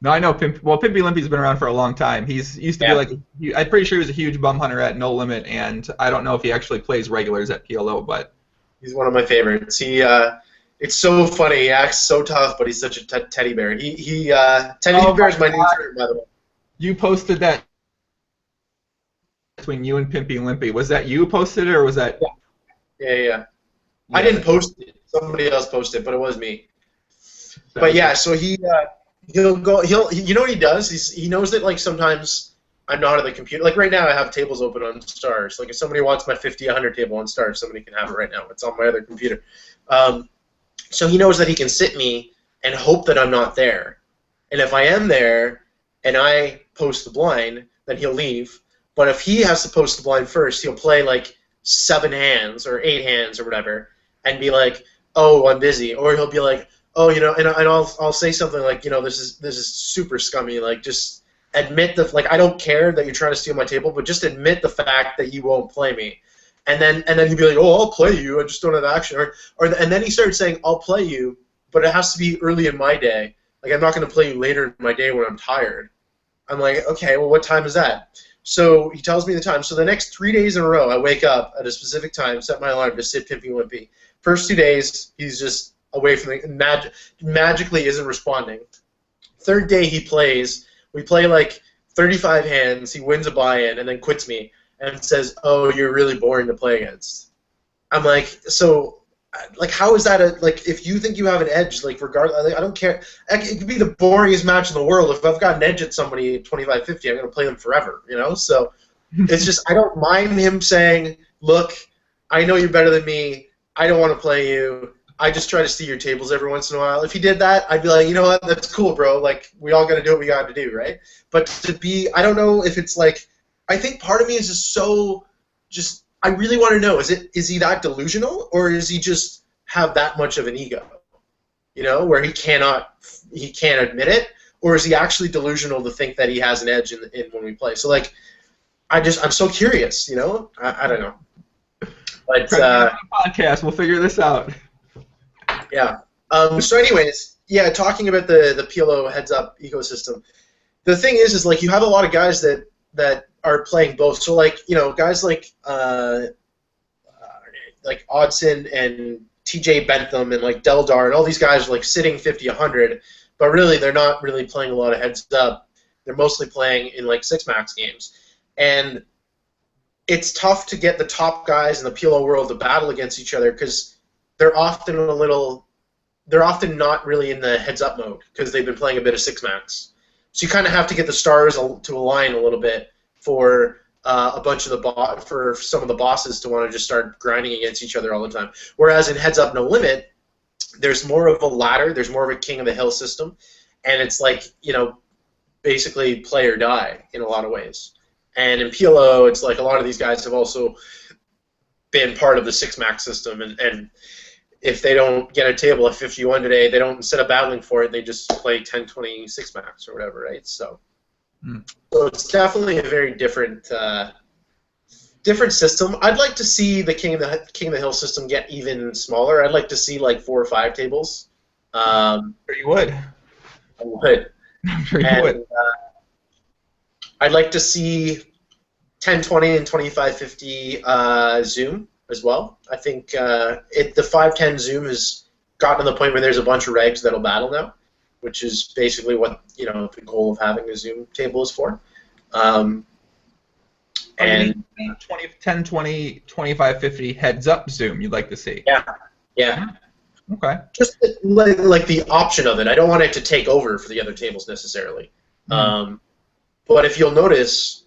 No, I know. Pimpy Limpy's been around for a long time. He used to be I'm pretty sure he was a huge bum hunter at No Limit, and I don't know if he actually plays regulars at PLO, but he's one of my favorites. He It's so funny. He acts so tough, but he's such a teddy bear. Teddy Oh bear my is my new God. term, by the way. You posted that between you and Pimpy and Limpy. Was that you posted it or was that? Yeah. I Yeah, didn't post it. Somebody else posted it, but it was me. that But was yeah, so you know what he does? He knows that like sometimes I'm not at the computer. Like right now, I have tables open on Stars. Like if somebody wants my 50, 100 table on Stars, somebody can have it right now. It's on my other computer. So he knows that he can sit me and hope that I'm not there. And if I am there and I post the blind, then he'll leave. But if he has to post the blind first, he'll play like 7 hands or 8 hands or whatever, and be like, "Oh, I'm busy," or he'll be like, "Oh, and I'll say something like, this is super scummy. Like, just admit like I don't care that you're trying to steal my table, but just admit the fact that you won't play me." And then he'd be like, "Oh, I'll play you. I just don't have action." And then he started saying, "I'll play you, but it has to be early in my day. Like I'm not going to play you later in my day when I'm tired." I'm like, "Okay, well, what time is that?" So he tells me the time. So the next 3 days in a row, I wake up at a specific time, set my alarm to sit Pimpy Wimpy. First 2 days, he's just away from the magically isn't responding. Third day he plays. We play like 35 hands. He wins a buy-in and then quits me and says, "Oh, you're really boring to play against." I'm like, so. Like, how is that like? If you think you have an edge, like, regardless, like, I don't care. It could be the boringest match in the world. If I've got an edge at somebody at 25-50, I'm gonna play them forever, So it's just I don't mind him saying, "Look, I know you're better than me. I don't want to play you. I just try to see your tables every once in a while." If he did that, I'd be like, "You know what? That's cool, bro. Like, we all got to do what we got to do, right?" But I don't know if it's like, I think part of me is just I really want to know, is he that delusional, or is he just have that much of an ego, where he can't admit it, or is he actually delusional to think that he has an edge in when we play? So like, I'm so curious, I don't know. But podcast. We'll figure this out. yeah. So anyways, yeah, talking about the PLO heads-up ecosystem, the thing is like you have a lot of guys that are playing both. So like guys like Odson and TJ Bentham and like Deldar and all these guys are like sitting 50, 100, but really they're not really playing a lot of heads up. They're mostly playing in like 6-max games, and it's tough to get the top guys in the PLO world to battle against each other because they're often not really in the heads up mode because they've been playing a bit of 6-max. So you kind of have to get the stars to align a little bit for for some of the bosses to want to just start grinding against each other all the time. Whereas in Heads Up No Limit, there's more of a ladder, there's more of a king of the hill system, and it's like basically play or die in a lot of ways. And in PLO, it's like a lot of these guys have also been part of the 6-max system, and if they don't get a table at 51 today, they don't, instead of battling for it, they just play 10, 20, 6-max or whatever, right? So it's definitely a very different system. I'd like to see the King of the Hill system get even smaller. I'd like to see like 4 or 5 tables. Sure you would. I would. I'm sure you would. I'd like to see 1020 and 2550 zoom as well. I think the 510 zoom has gotten to the point where there's a bunch of regs that'll battle now, which is basically what the goal of having a zoom table is for. And 10, 20, 25, 50 heads up zoom you'd like to see. Yeah. Okay. Just like the option of it. I don't want it to take over for the other tables necessarily. But if you'll notice,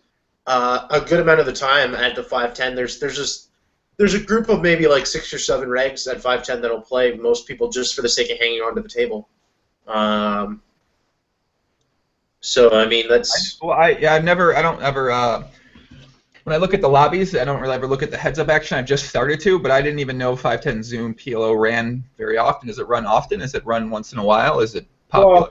a good amount of the time at the 510, there's a group of maybe like 6 or 7 regs at 510 that'll play most people just for the sake of hanging onto the table. So I mean that's. I don't ever. When I look at the lobbies, I don't really ever look at the heads-up action. I've just started to, but I didn't even know 510 Zoom PLO ran very often. Does it run often? Is it run once in a while? Is it popular? Well,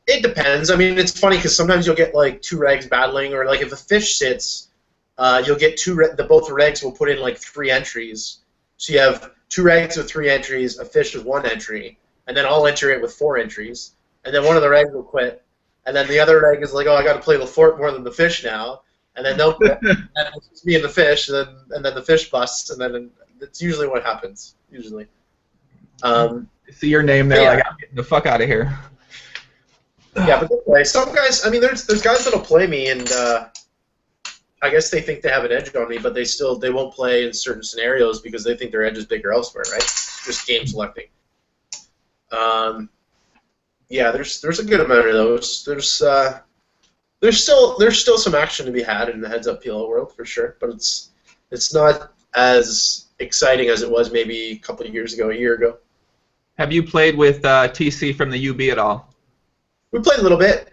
it depends. I mean, it's funny because sometimes you'll get like 2 regs battling, or like if a fish sits, you'll get both regs will put in like 3 entries. So you have 2 regs with 3 entries, a fish with 1 entry, and then I'll enter it with 4 entries, and then one of the regs will quit, and then the other reg is like, oh, I got to play Lefort more than the fish now. And then they'll quit, and it's me and the fish, and then the fish busts, and then it's usually what happens. Usually, is see your name But there, yeah, like I'm getting the fuck out of here. yeah, but they'll play. Some guys, I mean, there's guys that'll play me, and I guess they think they have an edge on me, but they won't play in certain scenarios because they think their edge is bigger elsewhere, right? Just game selecting. Yeah, there's a good amount of those. There's still some action to be had in the heads-up PLO world for sure, but it's not as exciting as it was maybe a couple of years ago, a year ago. Have you played with TC from the UB at all? We played a little bit.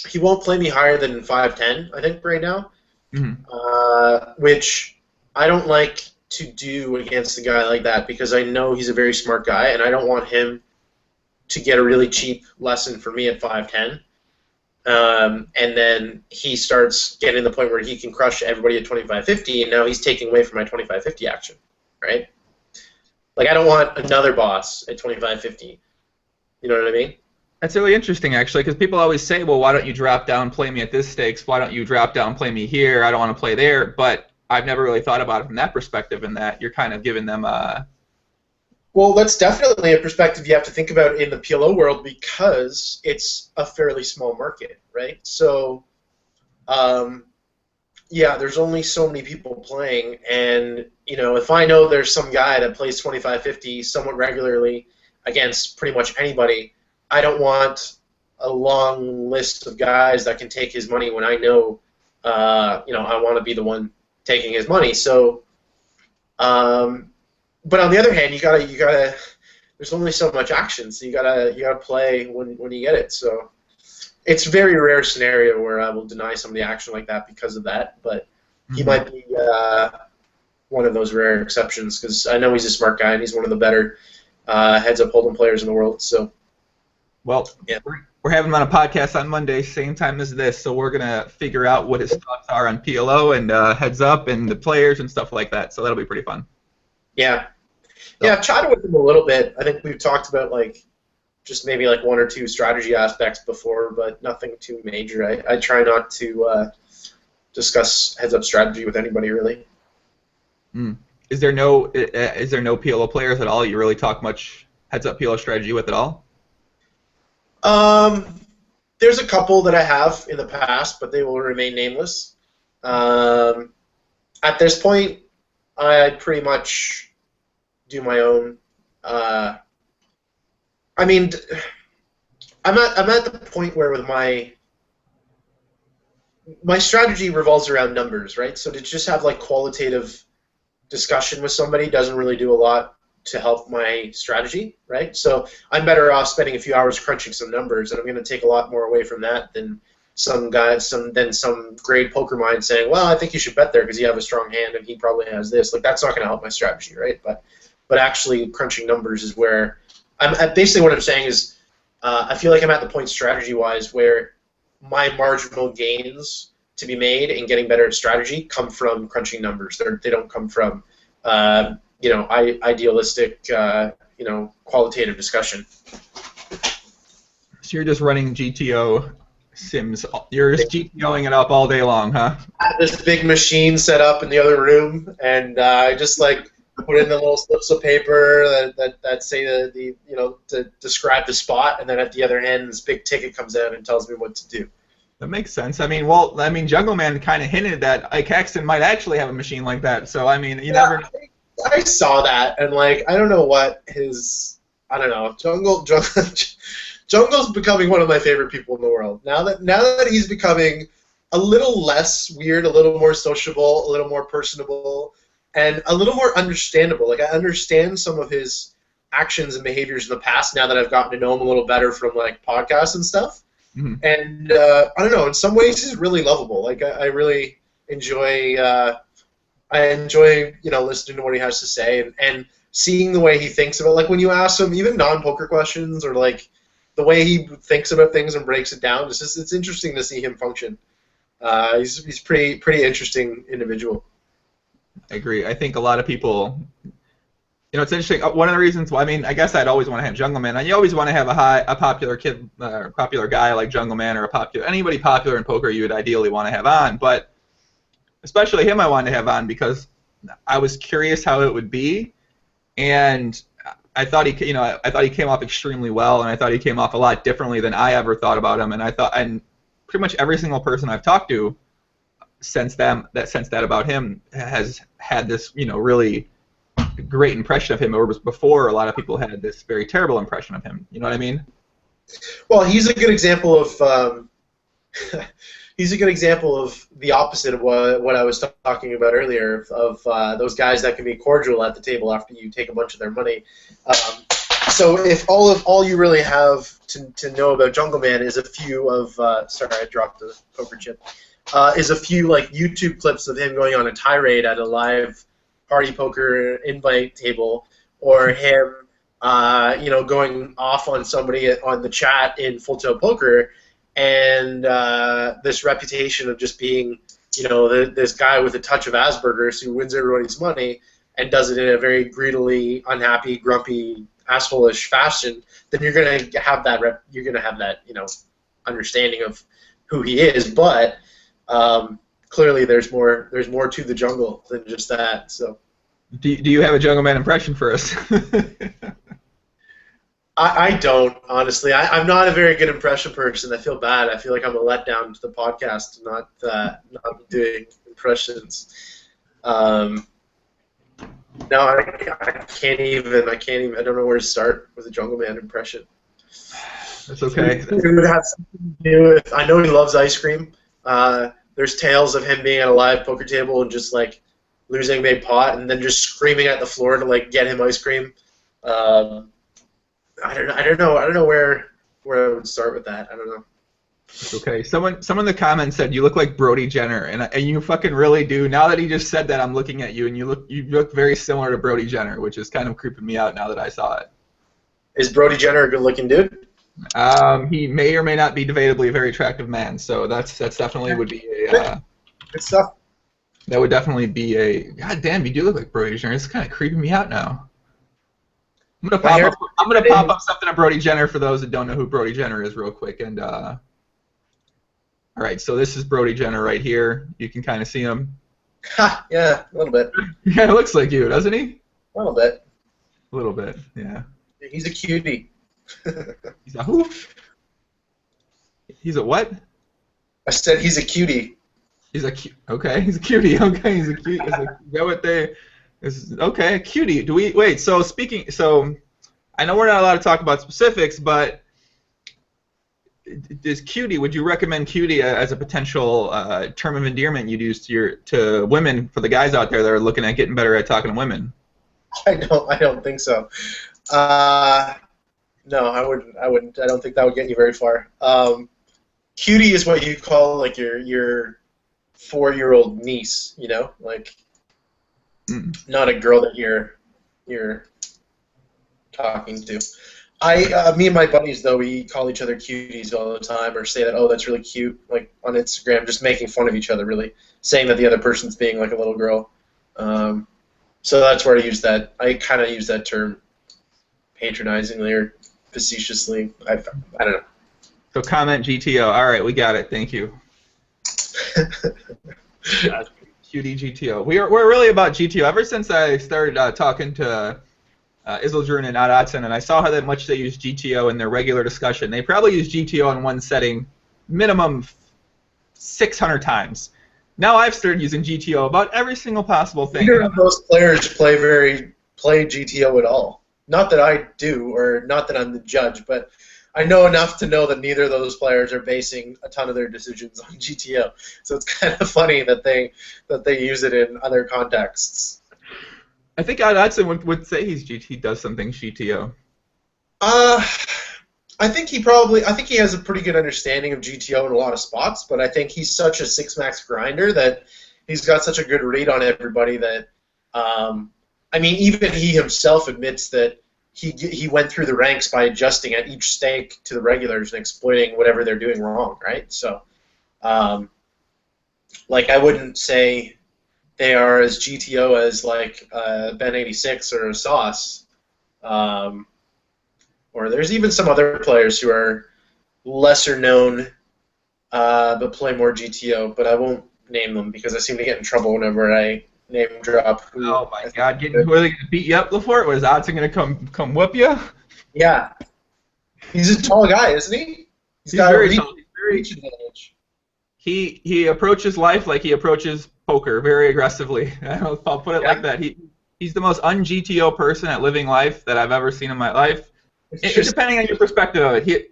He won't play me higher than 5'10", I think, right now, which I don't like to do against a guy like that because I know he's a very smart guy, and I don't want him to get a really cheap lesson for me at 5'10". And then he starts getting to the point where he can crush everybody at 25-50, and now he's taking away from my 25-50 action, right? Like, I don't want another boss at 25-50. You know what I mean? That's really interesting, actually, because people always say, well, why don't you drop down, play me at this stakes? Why don't you drop down, play me here? I don't want to play there. But I've never really thought about it from that perspective, in that you're kind of giving them a... Well, that's definitely a perspective you have to think about in the PLO world because it's a fairly small market, right? So, yeah, there's only so many people playing, and if I know there's some guy that plays 25-50 somewhat regularly against pretty much anybody, I don't want a long list of guys that can take his money when I know, I want to be the one taking his money. So, but on the other hand, you gotta. There's only so much action, so you gotta play when you get it. So, it's a very rare scenario where I will deny somebody action like that because of that. But he might be one of those rare exceptions because I know he's a smart guy and he's one of the better heads-up hold'em players in the world. So. Well, yeah. We're having him on a podcast on Monday, same time as this, so we're going to figure out what his thoughts are on PLO and heads up and the players and stuff like that, so that'll be pretty fun. Yeah. Yeah, I've chatted with him a little bit. I think we've talked about just maybe one or two strategy aspects before, but nothing too major. I try not to discuss heads-up strategy with anybody, really. Is there no PLO players at all you really talk much heads-up PLO strategy with at all? There's a couple that I have in the past, but they will remain nameless. At this point, I pretty much do my own. I mean, I'm at the point where with my strategy revolves around numbers, right? So to just have qualitative discussion with somebody doesn't really do a lot to help my strategy, right? So I'm better off spending a few hours crunching some numbers, and I'm going to take a lot more away from that than some great poker mind saying, well, I think you should bet there because you have a strong hand and he probably has this. That's not going to help my strategy, right? But actually crunching numbers is where basically what I'm saying is I feel like I'm at the point strategy-wise where my marginal gains to be made in getting better at strategy come from crunching numbers. They don't come from idealistic, qualitative discussion. So you're just running GTO sims. You're just GTOing it up all day long, huh? I have this big machine set up in the other room, and I just put in the little slips of paper that say to describe the spot, and then at the other end, this big ticket comes out and tells me what to do. That makes sense. Jungle Man kind of hinted that Ike Hexton might actually have a machine like that. So you never. I saw that, and I don't know what Jungle's becoming one of my favorite people in the world. Now that he's becoming a little less weird, a little more sociable, a little more personable, and a little more understandable. I understand some of his actions and behaviors in the past now that I've gotten to know him a little better from podcasts and stuff. Mm-hmm. And I don't know, in some ways he's really lovable. I really enjoy listening to what he has to say and seeing the way he thinks about when you ask him even non-poker questions or the way he thinks about things and breaks it down. It's interesting to see him function. He's pretty interesting individual. I agree. I think a lot of people, it's interesting. One of the reasons why, I guess I'd always want to have Jungle Man. And you always want to have a popular kid, popular guy like Jungle Man, or anybody popular in poker you would ideally want to have on. But especially him, I wanted to have on because I was curious how it would be, and I thought I thought he came off extremely well, and I thought he came off a lot differently than I ever thought about him. And and pretty much every single person I've talked to since that about him has had this, really great impression of him. Or was before a lot of people had this very terrible impression of him. You know what I mean? Well, he's a good example of he's a good example of the opposite of what I was talking about earlier, of those guys that can be cordial at the table after you take a bunch of their money. So if all you really have to know about Jungle Man is a few of sorry, I dropped the poker chip. Is a few like YouTube clips of him going on a tirade at a live party poker invite table, or him going off on somebody on the chat in Full Tilt Poker, and this reputation of just being, this guy with a touch of Asperger's who wins everybody's money and does it in a very greedily, unhappy, grumpy, asshole-ish fashion, then you're gonna have that understanding of who he is. But clearly, there's more to the jungle than just that. So, do you have a Jungle Man impression for us? I don't, honestly. I'm not a very good impression person. I feel bad. I feel like I'm a letdown to the podcast, not doing impressions. No, I can't even. I don't know where to start with a Jungle Man impression. That's okay. It would have something to do with. I know he loves ice cream. There's tales of him being at a live poker table and just like losing a big pot and then just screaming at the floor to like get him ice cream. I don't know where I would start with that. I don't know. It's okay. Someone in the comments said you look like Brody Jenner, and you fucking really do. Now that he just said that, I'm looking at you, and you look very similar to Brody Jenner, which is kind of creeping me out now that I saw it. Is Brody Jenner a good-looking dude? He may or may not be debatably a very attractive man, so that's definitely would be a good stuff. That would definitely be a. God damn, you do look like Brody Jenner. It's kind of creeping me out now. I'm gonna pop up something of Brody Jenner for those that don't know who Brody Jenner is, real quick. And all right, so this is Brody Jenner right here. You can kind of see him. Ha! Yeah, a little bit. Yeah, it looks like you, doesn't he? A little bit. A little bit, yeah. He's a cutie. He's a who? He's a what? I said he's a cutie. Okay, he's a cutie. Okay, he's a cutie. Is that what they? Okay, a cutie. So I know we're not allowed to talk about specifics, but is cutie? Would you recommend cutie as a potential term of endearment you'd use to women, for the guys out there that are looking at getting better at talking to women? I don't think so. No, I wouldn't. I don't think that would get you very far. Cutie is what you call like your 4-year-old niece, like not a girl that you're talking to. Me and my buddies, though, we call each other cuties all the time, or say that, oh, that's really cute, like on Instagram, just making fun of each other, really, saying that the other person's being like a little girl. So that's where I use that. I kind of use that term patronizingly or facetiously. I don't know. So comment GTO. All right, we got it. Thank you. Cutie GTO. We're really about GTO. Ever since I started talking to Isildur and Adotson, and I saw how much they use GTO in their regular discussion. They probably use GTO in one setting minimum 600 times. Now I've started using GTO about every single possible thing. Neither of those players play GTO at all. Not that I do, or not that I'm the judge, but I know enough to know that neither of those players are basing a ton of their decisions on GTO. So it's kind of funny that they use it in other contexts. I think Adotson would say he does something GTO. I think he has a pretty good understanding of GTO in a lot of spots, but I think he's such a six-max grinder that he's got such a good read on everybody that, even he himself admits that he went through the ranks by adjusting at each stake to the regulars and exploiting whatever they're doing wrong, right? So, I wouldn't say they are as GTO as like Ben 86 or a Sauce. Or there's even some other players who are lesser known but play more GTO, but I won't name them because I seem to get in trouble whenever I name drop. Who Oh my God! Who are they going to beat you up, Lefort? Was Odson going to come whoop you? Yeah, he's a tall guy, isn't he? He's He's got a very tall. He's very. reach advantage. He approaches life like he approaches poker, very aggressively. I'll put it like that. He's the most un-GTO person at living life that I've ever seen in my life. Depending on your perspective of it,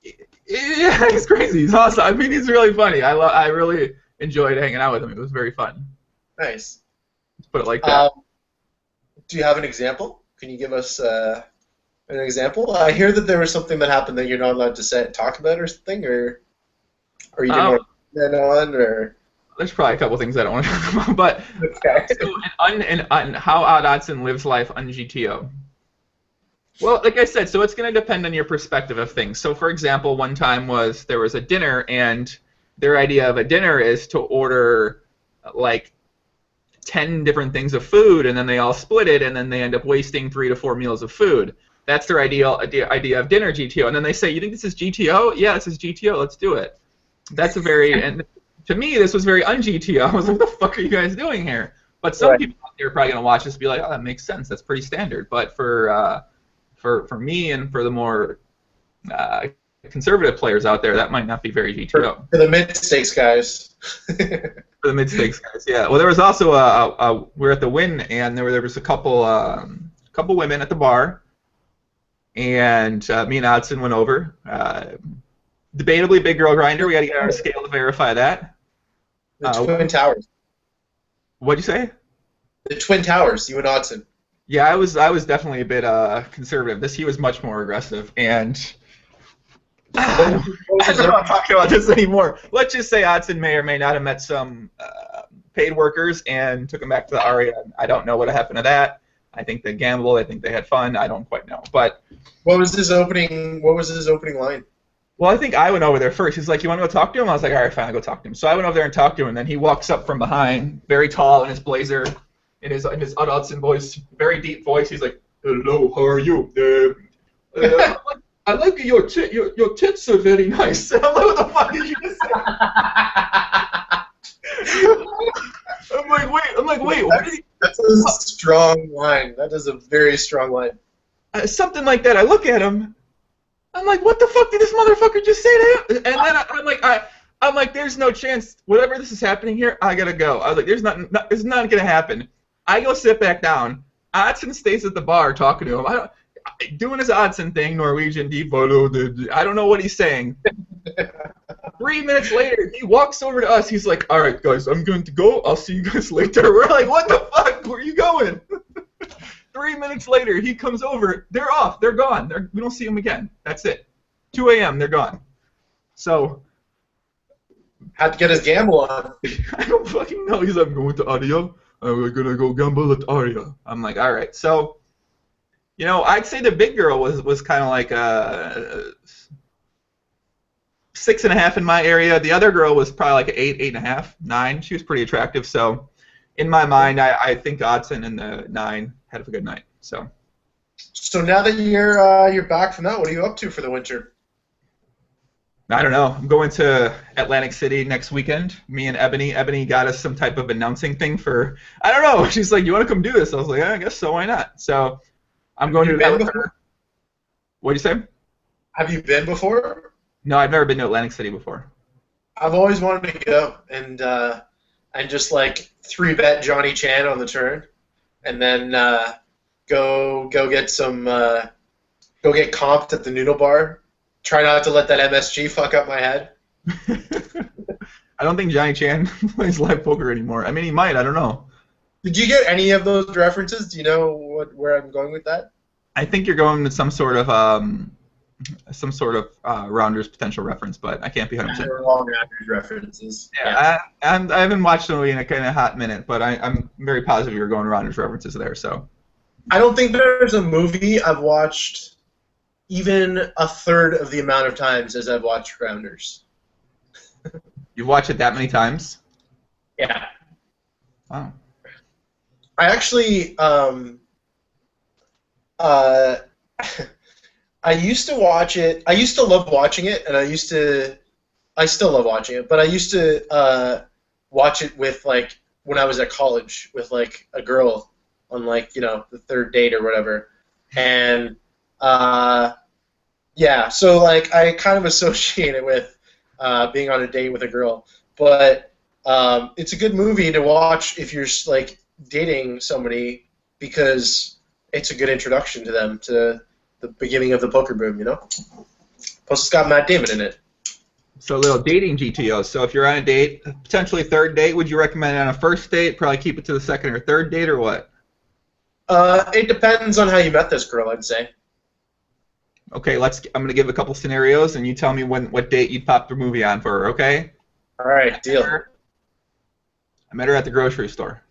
he's crazy. He's awesome. I mean, he's really funny. I really enjoyed hanging out with him. It was very fun. Nice. Let's put it like that. Do you have an example? Can you give us an example? I hear that there was something that happened that you're not allowed to talk about or something, or you didn't want to comment on, or. There's probably a couple things I don't want to talk about, but okay. So how Odson lives life on GTO. Well, like I said, so it's going to depend on your perspective of things. So, for example, one time there was a dinner, and their idea of a dinner is to order like 10 different things of food, and then they all split it, and then they end up wasting 3 to 4 meals of food. That's their idea of dinner GTO. And then they say, "You think this is GTO? Yeah, this is GTO. Let's do it." That's a very and to me, this was very un-GTO. I was like, what the fuck are you guys doing here? But some people out there are probably going to watch this and be like, oh, that makes sense. That's pretty standard. But for me and for the more conservative players out there, that might not be very GTO. For the mid-stakes guys. For the mid-stakes guys, yeah. Well, there was also we were at the Wynn, and there was a couple women at the bar, and me and Odson went over. Debatably big girl grinder. We got to get on our scale to verify that. The Twin Towers. What'd you say? The Twin Towers, you and Odson. Yeah, I was definitely a bit conservative. He was much more aggressive, and I don't want to talk about this anymore. Let's just say Odson may or may not have met some paid workers and took them back to the Aria. I don't know what happened to that. I think they gambled. I think they had fun. I don't quite know. But what was his opening line? Well, I think I went over there first. He's like, "You want to go talk to him?" I was like, "All right, fine, I'll go talk to him." So I went over there and talked to him, and then he walks up from behind, very tall in his blazer, in his Odson voice, very deep voice. He's like, "Hello, how are you? I like your tits are very nice." I'm like, "What the fuck did you just say?" I'm like, wait. That's a strong line. That is a very strong line. Something like that. I look at him. I'm like, what the fuck did this motherfucker just say to him? And then I'm like, there's no chance. Whatever this is happening here, I gotta go. I was like, it's not gonna happen. I go sit back down. Odson stays at the bar talking to him. Doing his Odson thing, Norwegian deep. I don't know what he's saying. 3 minutes later, he walks over to us. He's like, "All right, guys, I'm going to go. I'll see you guys later." We're like, "What the fuck? Where are you going?" 3 minutes later, he comes over. They're off. They're gone. We don't see them again. That's it. 2 a.m. They're gone. So had to get his gamble on. I don't fucking know. He's like, "I'm going to Aria. I'm gonna go gamble at Aria." I'm like, all right. So, I'd say the big girl was kind of like a 6.5 in my area. The other girl was probably like an 8, 8.5, 9. She was pretty attractive. So, in my mind, I think Odson and the 9 had a good night. So now that you're back from that, what are you up to for the winter? I don't know. I'm going to Atlantic City next weekend. Me and Ebony. Ebony got us some type of announcing thing for, I don't know. She's like, "You want to come do this?" I was like, I guess so. Why not? So I'm going to do that with her. What'd you say? Have you been before? No, I've never been to Atlantic City before. I've always wanted to go and just like 3-bet Johnny Chan on the turn, and then go get some go get comped at the noodle bar. Try not to let that MSG fuck up my head. I don't think Johnny Chan plays live poker anymore. I mean, he might. I don't know. Did you get any of those references? Do you know where I'm going with that? I think you're going with some sort of Rounders potential reference, but I can't be 100%. They're all Rounders references. Yeah, I haven't watched the movie in a kind of hot minute, but I'm very positive you're going Rounders references there. So I don't think there's a movie I've watched even a third of the amount of times as I've watched Rounders. You've watched it that many times? Yeah. Wow. I actually I used to watch it. I used to love watching it, and I still love watching it, but I used to watch it with like when I was at college with like a girl on like the third date or whatever, and yeah, so like I kind of associate it with being on a date with a girl, but it's a good movie to watch if you're like dating somebody because it's a good introduction to them to the beginning of the poker boom, Plus, it's got Matt Damon in it. So a little dating GTO. So if you're on a date, potentially third date, would you recommend it on a first date? Probably keep it to the second or third date, or what? It depends on how you met this girl, I'd say. Okay, I'm gonna give a couple scenarios, and you tell me what date you'd pop the movie on for her. Okay? All right, deal. I met her at the grocery store.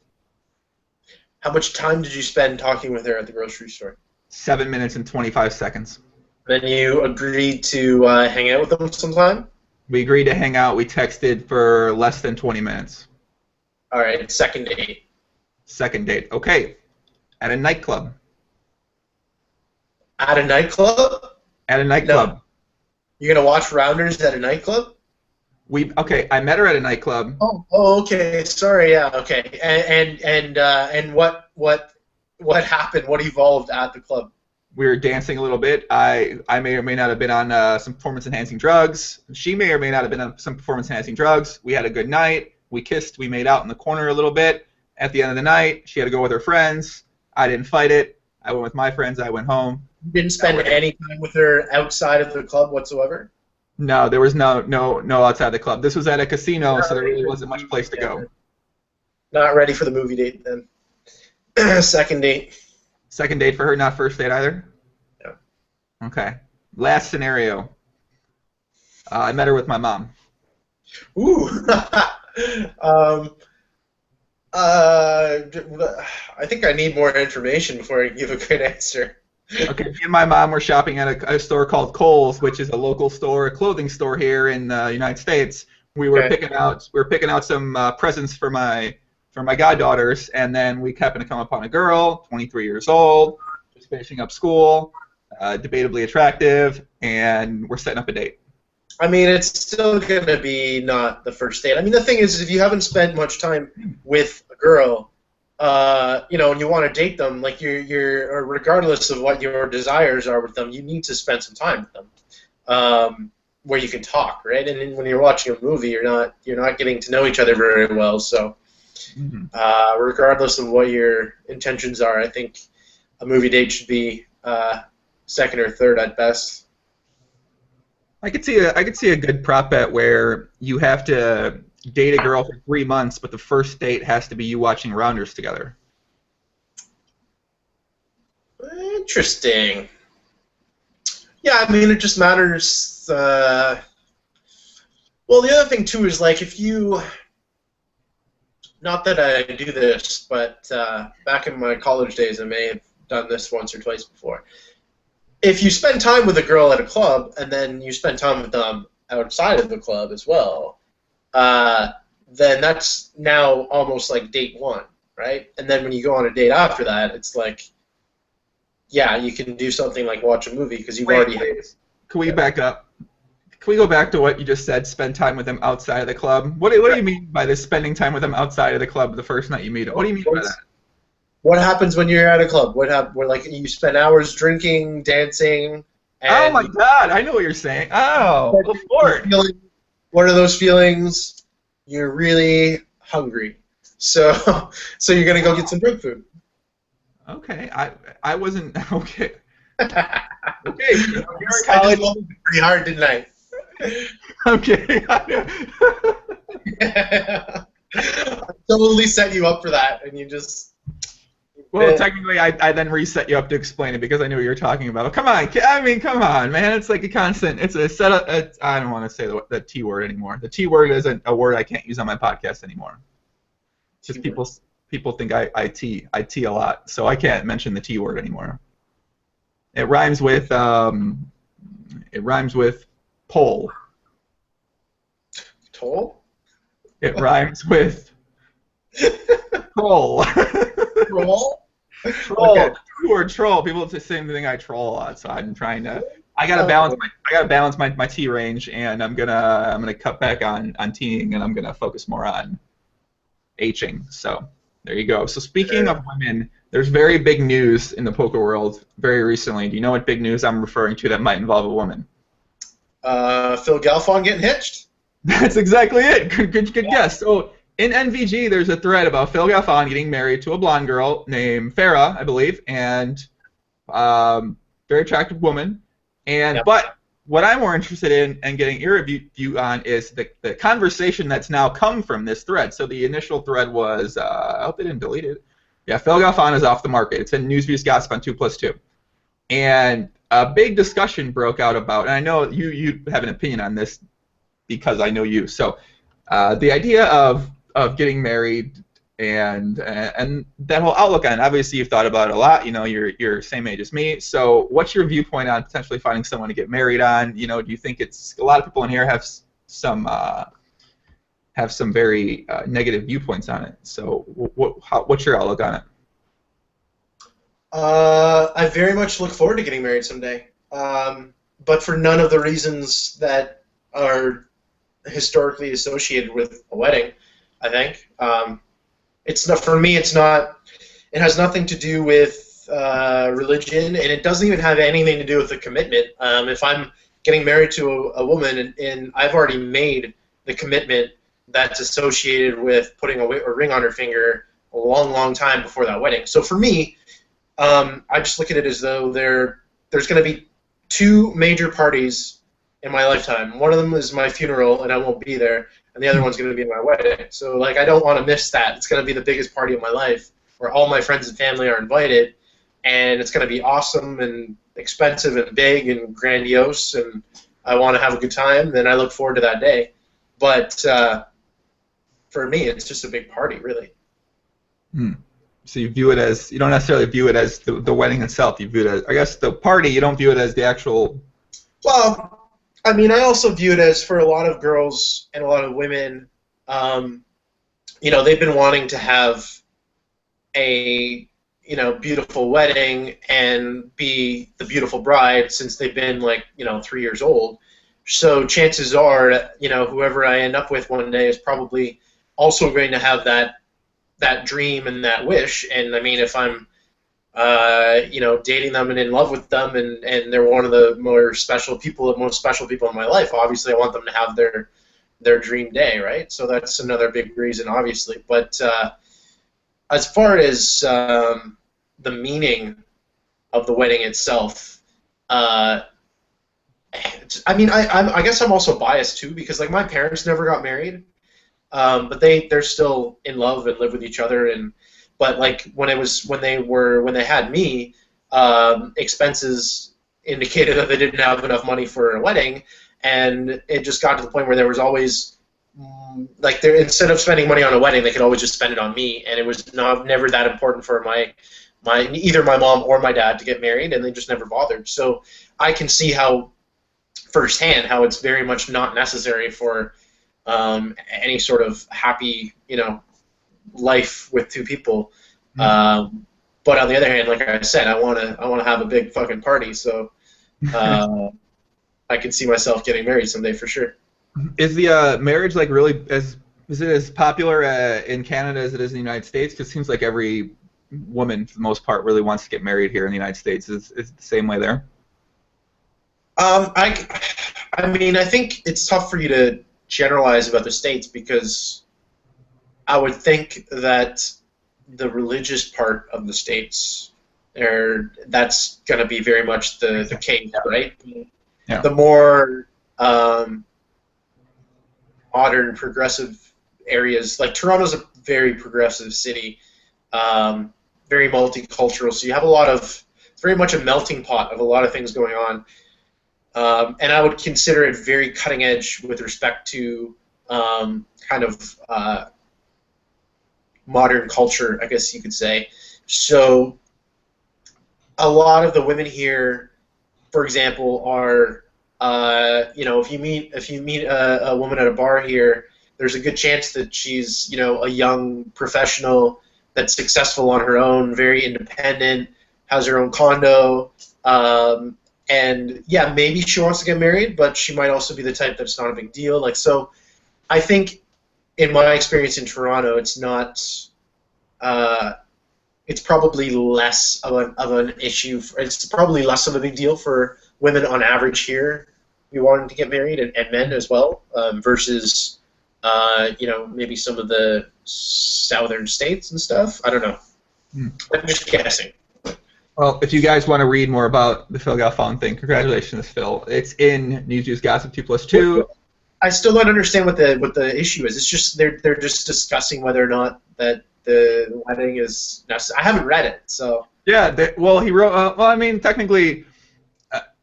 How much time did you spend talking with her at the grocery store? 7 minutes and 25 seconds. Then you agreed to hang out with them sometime? We agreed to hang out. We texted for less than 20 minutes. All right, second date. Second date. Okay. At a nightclub. At a nightclub? At a nightclub. No. You're gonna watch Rounders at a nightclub? Okay. I met her at a nightclub. Oh, okay. Sorry. Yeah. Okay. And what happened? What evolved at the club? We were dancing a little bit. I may or may not have been on some performance-enhancing drugs. She may or may not have been on some performance-enhancing drugs. We had a good night. We kissed. We made out in the corner a little bit. At the end of the night, she had to go with her friends. I didn't fight it. I went with my friends. I went home. You didn't spend any time with her outside of the club whatsoever? No, there was no outside the club. This was at a casino, so there really wasn't much place to go. Not ready for the movie date then. Second date. Second date for her, not first date either? Yeah. Okay. Last scenario. I met her with my mom. Ooh. I think I need more information before I give a good answer. Okay, me and my mom were shopping at a store called Kohl's, which is a local store, a clothing store here in the United States. We were picking out some presents for my goddaughters, and then we happened to come upon a girl, 23 years old, just finishing up school, debatably attractive, and we're setting up a date. I mean, it's still going to be not the first date. I mean, the thing is, if you haven't spent much time with a girl, and you want to date them, like you're regardless of what your desires are with them, you need to spend some time with them, where you can talk, right? And then when you're watching a movie, you're not getting to know each other very well. So, regardless of what your intentions are, I think a movie date should be second or third at best. I could see a good prop bet where you have to date a girl for 3 months, but the first date has to be you watching Rounders together. Interesting. Yeah, I mean, it just matters. Well, the other thing too is like if you, not that I do this, but back in my college days, I may have done this once or twice before. If you spend time with a girl at a club and then you spend time with them outside of the club as well, then that's now almost like date one, right? And then when you go on a date after that, it's like, yeah, you can do something like watch a movie because you've already. Can we back up? Can we go back to what you just said? Spend time with them outside of the club. What do you mean by this? Spending time with them outside of the club the first night you meet them. What do you mean by that? What happens when you're at a club? Where like you spend hours drinking, dancing. And oh my God! I know what you're saying. Oh, Lefort. What are those feelings? You're really hungry, so you're gonna go get some drunk food. Okay, I wasn't okay. Okay, you're in college. Pretty hard, didn't I? Okay. I totally set you up for that, and you just. Well, technically, I then reset you up to explain it because I knew what you were talking about. Come on, come on, man. It's like a constant. It's a setup. I don't want to say the T word anymore. The T word isn't a word I can't use on my podcast anymore. Just people think I T a lot, so I can't mention the T word anymore. It rhymes with pole. Toll? It rhymes with troll. Troll? Troll. Okay. Word troll. People say the same thing. I troll a lot, so I'm trying to. I gotta balance my T range, and I'm gonna cut back on teeing, and I'm gonna focus more on Hing. So there you go. So speaking of women, there's very big news in the poker world very recently. Do you know what big news I'm referring to that might involve a woman? Phil Galfond getting hitched? That's exactly it. Good guess. So in NVG, there's a thread about Phil Galfond getting married to a blonde girl named Farah, I believe, and very attractive woman. And but what I'm more interested in and getting your view on is the conversation that's now come from this thread. So the initial thread was, I hope they didn't delete it. Yeah, Phil Galfond is off the market. It's in Newsview's Gossip on 2+2. And a big discussion broke out about, and I know you have an opinion on this because I know you. So the idea of getting married and that whole outlook on it, obviously you've thought about it a lot. You know, you're same age as me. So what's your viewpoint on potentially finding someone to get married on? You know, do you think it's a lot of people in here have some very negative viewpoints on it? So what's your outlook on it? I very much look forward to getting married someday, but for none of the reasons that are historically associated with a wedding. I think it's not, for me. It's not. It has nothing to do with religion, and it doesn't even have anything to do with the commitment. If I'm getting married to a woman and I've already made the commitment that's associated with putting a ring on her finger a long, long time before that wedding. So for me, I just look at it as though there's going to be two major parties in my lifetime. One of them is my funeral, and I won't be there, and the other one's going to be my wedding. So, like, I don't want to miss that. It's going to be the biggest party of my life, where all my friends and family are invited, and it's going to be awesome and expensive and big and grandiose, and I want to have a good time, and I look forward to that day. But for me, it's just a big party, really. So you view it as, you don't necessarily view it as the wedding itself. You view it as, I guess, the party. You don't view it as the actual. Well, I mean, I also view it as, for a lot of girls and a lot of women, you know, they've been wanting to have a, you know, beautiful wedding and be the beautiful bride since they've been, like, you know, 3 years old. So chances are, you know, whoever I end up with one day is probably also going to have that dream and that wish. And I mean, if I'm you know, dating them and in love with them, and they're one of the most special people in my life, obviously I want them to have their dream day, right? So that's another big reason, obviously. But as far as the meaning of the wedding itself, I mean, I guess I'm also biased too, because, like, my parents never got married, but they're still in love and live with each other. But, like, when they had me, expenses indicated that they didn't have enough money for a wedding, and it just got to the point where there was always, like, instead of spending money on a wedding, they could always just spend it on me, and it was never that important for either my mom or my dad to get married, and they just never bothered. So I can see firsthand how it's very much not necessary for any sort of happy, you know, life with two people. But on the other hand, like I said, I want to have a big fucking party, so I can see myself getting married someday for sure. Is the marriage, like, really is it as popular in Canada as it is in the United States? Because it seems like every woman, for the most part, really wants to get married here in the United States. Is it the same way there? I mean, I think it's tough for you to generalize about the States, because I would think that the religious part of the States, that's going to be very much the case, right? Yeah. The more modern, progressive areas, like Toronto's a very progressive city, very multicultural, so you have it's very much a melting pot of a lot of things going on. And I would consider it very cutting edge with respect to kind of modern culture, I guess you could say. So a lot of the women here, for example, are you know, if you meet a woman at a bar here, there's a good chance that she's, you know, a young professional that's successful on her own, very independent, has her own condo. And yeah, maybe she wants to get married, but she might also be the type that's not a big deal. Like, so I think in my experience in Toronto, it's not. It's probably less of an issue. It's probably less of a big deal for women on average here who wanting to get married, and men as well, versus maybe some of the southern states and stuff. I don't know. I'm just guessing. Well, if you guys want to read more about the Phil Galfond thing, congratulations, Phil. It's in News Juice Gossip 2+2. I still don't understand what the issue is. It's just they're just discussing whether or not that the wedding is necessary. I haven't read it, so. Yeah, he wrote. Well, I mean, technically,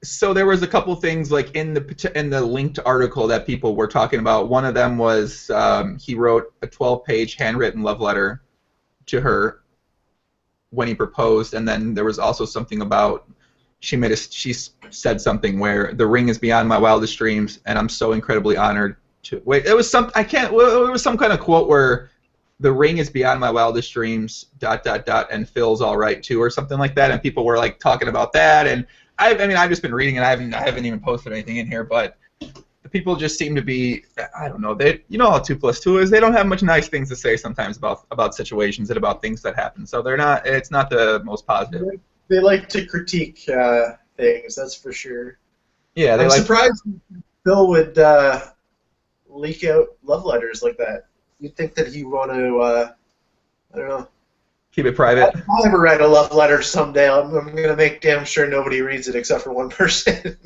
so there was a couple things like in the linked article that people were talking about. One of them was he wrote a 12-page handwritten love letter to her when he proposed, and then there was also something about she said something where the ring is beyond my wildest dreams, and I'm so incredibly honored to wait. It was it was some kind of quote where the ring is beyond my wildest dreams ... and Phil's all right too, or something like that, and people were like talking about that, and I mean I've just been reading it. I haven't even posted anything in here, but the people just seem to be, I don't know, they, you know how 2+2 is. They don't have much nice things to say sometimes about situations and about things that happen. So they're not. It's not the most positive. They like to critique things, that's for sure. Yeah, I'm surprised Phil would leak out love letters like that. You'd think that he'd want to, I don't know. Keep it private. If I ever write a love letter someday, I'm going to make damn sure nobody reads it except for one person.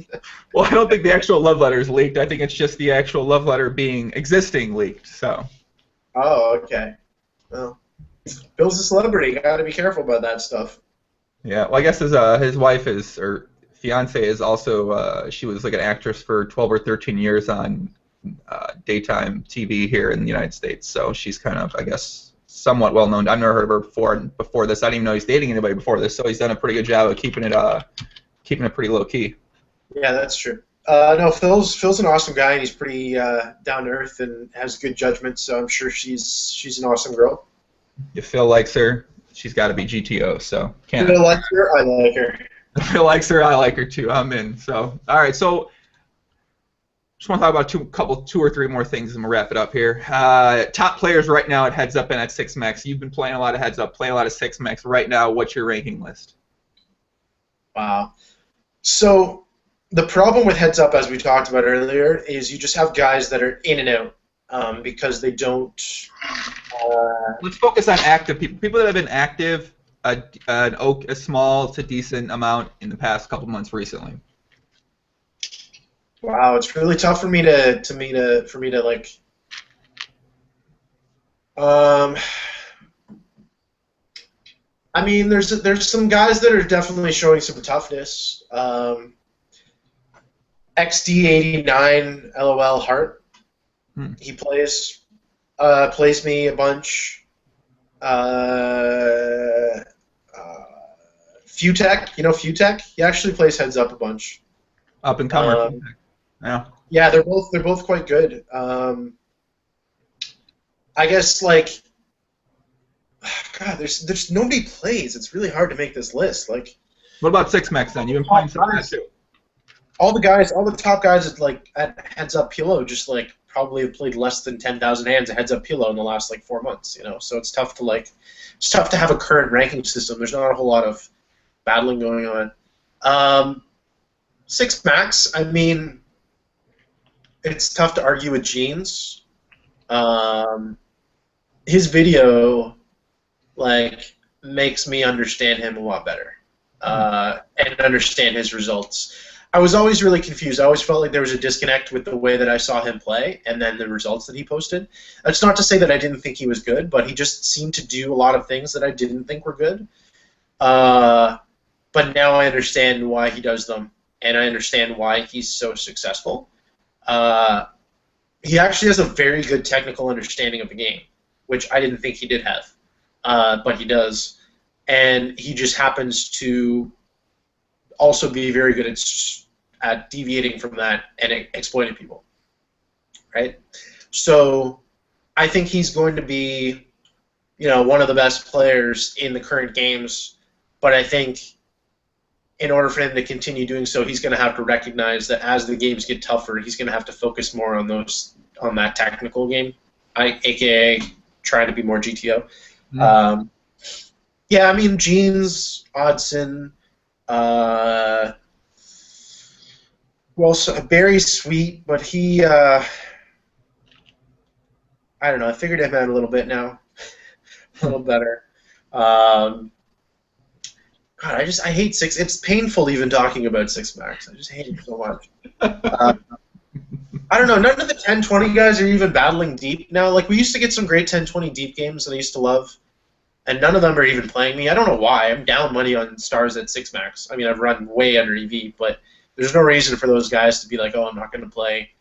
Well, I don't think the actual love letter is leaked. I think it's just the actual love letter existing leaked. So. Oh, okay. Well, Phil's a celebrity. Got to be careful about that stuff. Yeah. Well, I guess his wife or fiance is also she was like an actress for 12 or 13 years on daytime TV here in the United States. So she's kind of, I guess, somewhat well known. I've never heard of her before this. I didn't even know he's dating anybody before this. So he's done a pretty good job of keeping it pretty low key. Yeah, that's true. No, Phil's an awesome guy, and he's pretty down to earth and has good judgment. So I'm sure she's an awesome girl. If Phil likes her, she's got to be GTO. So can't. Phil likes her. I like her. If Phil likes her, I like her too. I'm in. So all right. So just want to talk about two or three more things, and we'll wrap it up here. Top players right now at Heads Up and at 6max. You've been playing a lot of Heads Up, playing a lot of 6max. Right now, what's your ranking list? Wow. So the problem with Heads Up, as we talked about earlier, is you just have guys that are in and out because they don't. Let's focus on active people. People that have been active a small to decent amount in the past couple months recently. Wow, it's really tough for me to like. I mean, there's some guys that are definitely showing some toughness. XD89 LOL Hart. He plays me a bunch. Futek, you know Futek? He actually plays Heads Up a bunch. Up and comer. Yeah. Yeah, they're both quite good. I guess like, God, there's nobody plays. It's really hard to make this list. Like, what about 6max then? You've been playing some of that too. All the top guys at Heads Up Pilo just like probably have played less than 10,000 hands at Heads Up Pilo in the last like 4 months. You know, so it's tough to have a current ranking system. There's not a whole lot of battling going on. 6max, I mean, it's tough to argue with Jeans. His video, like, makes me understand him a lot better and understand his results. I was always really confused. I always felt like there was a disconnect with the way that I saw him play and then the results that he posted. That's not to say that I didn't think he was good, but he just seemed to do a lot of things that I didn't think were good. But now I understand why he does them, and I understand why he's so successful. He actually has a very good technical understanding of the game, which I didn't think he did have, but he does. And he just happens to also be very good at deviating from that and exploiting people, right? So I think he's going to be, one of the best players in the current games, but I think in order for him to continue doing so, he's going to have to recognize that as the games get tougher, he's going to have to focus more on that technical game. aka trying to be more GTO. Mm. Yeah, I mean, Jeans, Odson, well, so Barry's sweet, but he, I don't know, I figured him out a little bit now, a little better. Um, God, I hate six. It's painful even talking about six max. I just hate it so much. I don't know. None of the 10-20 guys are even battling deep now. Like we used to get some great 10-20 deep games that I used to love, and none of them are even playing me. I don't know why. I'm down money on stars at six max. I mean, I've run way under EV, but there's no reason for those guys to be like, oh, I'm not going to play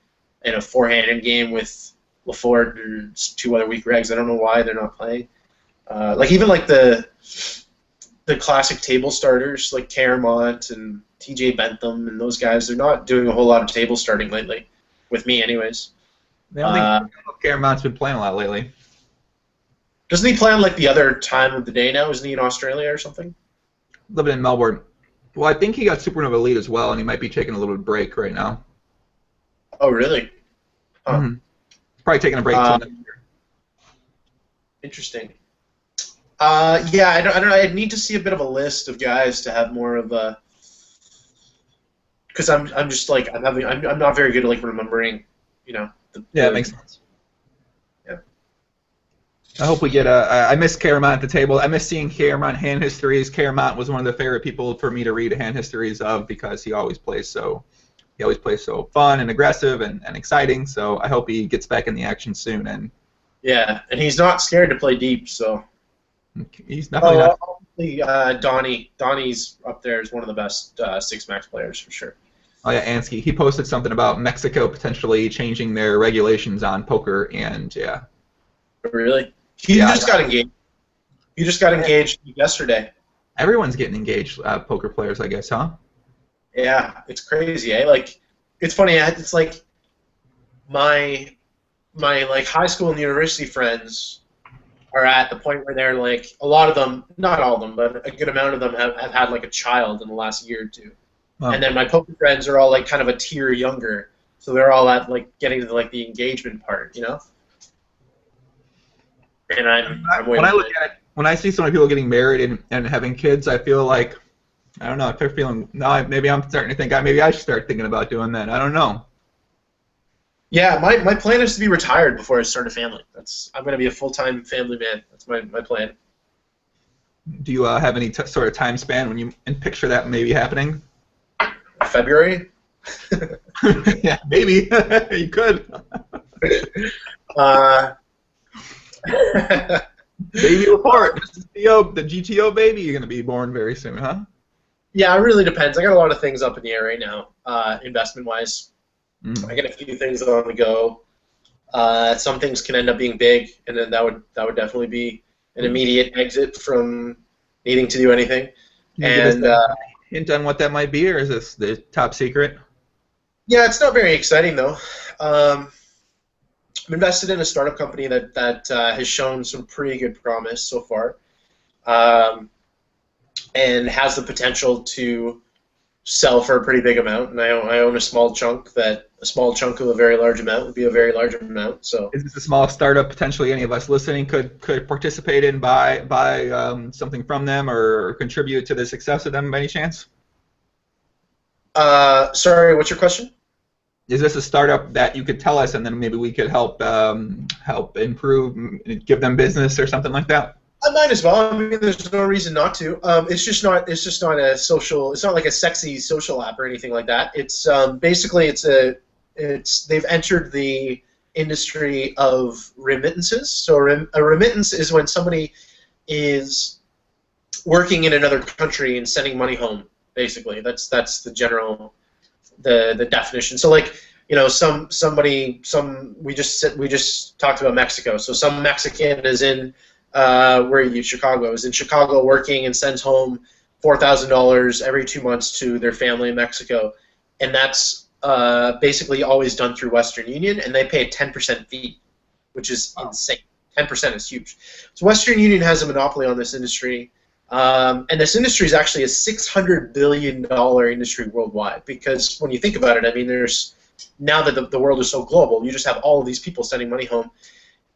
in a four-handed game with Lefort or two other weak regs. I don't know why they're not playing. Like even like the classic table starters like Caramont and TJ Bentham and those guys, they're not doing a whole lot of table starting lately, with me anyways. I don't think Caramont's been playing a lot lately. Doesn't he play on like the other time of the day now? Isn't he in Australia or something? Living in Melbourne. Well, I think he got Supernova Elite as well, and he might be taking a little break right now. Oh, really? Huh. Mm-hmm. Probably taking a break till next year. Interesting. Yeah, I don't know. I need to see a bit of a list of guys to have more of a, because I'm just like I'm not very good at like remembering, you know. Yeah, it makes sense. Yeah. I hope we get I miss Caramont at the table. I miss seeing Caramont hand histories. Caramont was one of the favorite people for me to read hand histories of because he always plays so fun and aggressive and exciting. So I hope he gets back in the action soon. And yeah, and he's not scared to play deep, so. He's definitely not. Obviously, Donnie's up there is one of the best six max players for sure. Oh yeah, Ansky. He posted something about Mexico potentially changing their regulations on poker, and yeah. Really? He just got engaged. He just got engaged yesterday. Everyone's getting engaged, poker players, I guess, huh? Yeah, it's crazy, eh? Like, it's funny. It's like my like high school and university friends are at the point where they're like, a lot of them, not all of them, but a good amount of them have had like a child in the last year or two. Wow. And then my poker friends are all like kind of a tier younger, so they're all at like getting to like the engagement part, you know. And I'm when I look at it, when I see so many people getting married and having kids, I feel like, I don't know, I start feeling now. Maybe I'm starting to think maybe I should start thinking about doing that. I don't know. Yeah, my plan is to be retired before I start a family. I'm going to be a full-time family man. That's my plan. Do you have any sort of time span when you picture that maybe happening? February? Yeah, maybe. You could. Baby report. The GTO baby, you're going to be born very soon, huh? Yeah, it really depends. I got a lot of things up in the air right now, investment-wise. I got a few things on the go. Some things can end up being big, and then that would definitely be an immediate exit from needing to do anything. Can you give us a hint on what that might be, or is this the top secret? Yeah, it's not very exciting though. I'm invested in a startup company that has shown some pretty good promise so far, and has the potential to sell for a pretty big amount, and I own a small chunk. That a small chunk of a very large amount would be a very large amount. So, is this a small startup? Potentially, any of us listening could participate in, buy something from them, or contribute to the success of them by any chance? Sorry, what's your question? Is this a startup that you could tell us, and then maybe we could help improve, give them business or something like that? I might as well. I mean, there's no reason not to. It's just not a social. It's not like a sexy social app or anything like that. It's basically they've entered the industry of remittances. So a remittance is when somebody is working in another country and sending money home. Basically, that's the general the definition. So like, you know, we just talked about Mexico. So some Mexican is in. Where are you? Chicago is in Chicago working and sends home $4,000 every 2 months to their family in Mexico, and that's basically always done through Western Union, and they pay a 10% fee, which is insane. 10% is huge. So Western Union has a monopoly on this industry, and this industry is actually a $600 billion industry worldwide. Because when you think about it, I mean, now that the world is so global, you just have all of these people sending money home.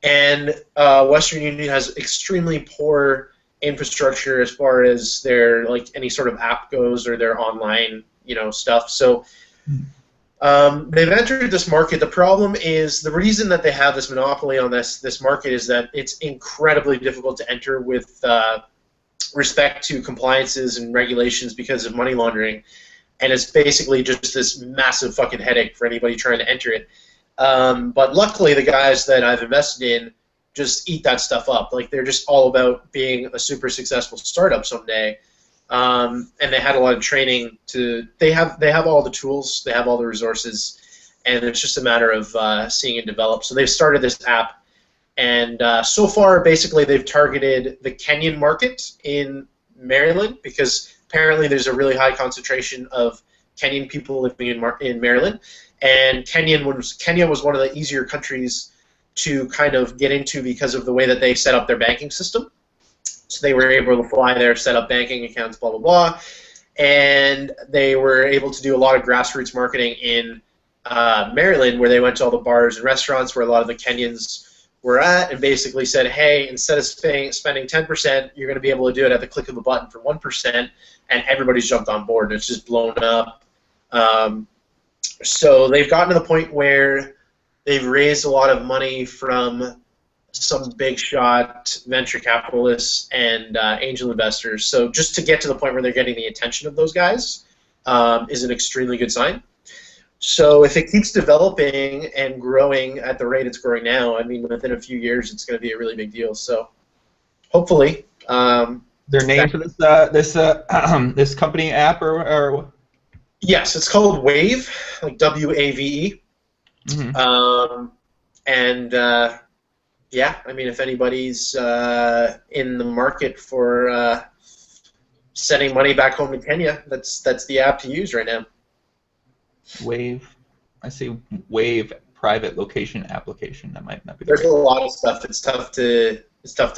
And Western Union has extremely poor infrastructure as far as their like any sort of app goes or their online stuff. So they've entered this market. The problem is the reason that they have this monopoly on this market is that it's incredibly difficult to enter with respect to compliances and regulations because of money laundering, and it's basically just this massive fucking headache for anybody trying to enter it. But luckily, the guys that I've invested in just eat that stuff up. Like they're just all about being a super successful startup someday. And they had a lot of training to. They have all the tools, they have all the resources, and it's just a matter of seeing it develop. So they've started this app, and so far, basically, they've targeted the Kenyan market in Maryland because apparently there's a really high concentration of Kenyan people living in Maryland, and Kenya was one of the easier countries to kind of get into because of the way that they set up their banking system. So they were able to fly there, set up banking accounts, blah, blah, blah. And they were able to do a lot of grassroots marketing in Maryland, where they went to all the bars and restaurants where a lot of the Kenyans were at and basically said, hey, instead of spending 10%, you're going to be able to do it at the click of a button for 1%. And everybody's jumped on board, and it's just blown up. So they've gotten to the point where they've raised a lot of money from some big shot venture capitalists and angel investors. So just to get to the point where they're getting the attention of those guys is an extremely good sign. So if it keeps developing and growing at the rate it's growing now, I mean, within a few years, it's going to be a really big deal. So hopefully. Their name for this company app or? Yes, it's called Wave, like WAVE. Mm-hmm. Yeah, I mean, if anybody's in the market for sending money back home to Kenya, that's the app to use right now. Wave, I see Wave private location application. That might not be. There's a lot of stuff. It's tough to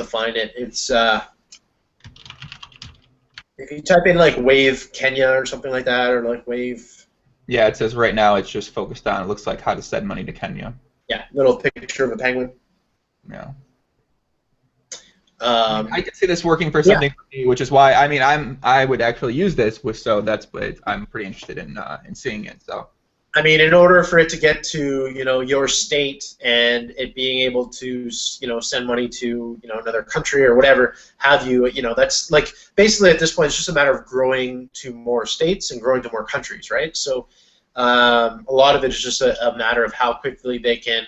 find it. It's if you type in like Wave Kenya or something like that, or like Wave. Yeah, it says right now it's just focused on. It looks like how to send money to Kenya. Yeah, little picture of a penguin. Yeah. I can see this working for something for me, which is why I would actually use this. So that's what I'm pretty interested in seeing it. So. I mean, in order for it to get to your state and it being able to send money to another country or whatever have you, that's like basically at this point it's just a matter of growing to more states and growing to more countries, right? So a lot of it is just a matter of how quickly they can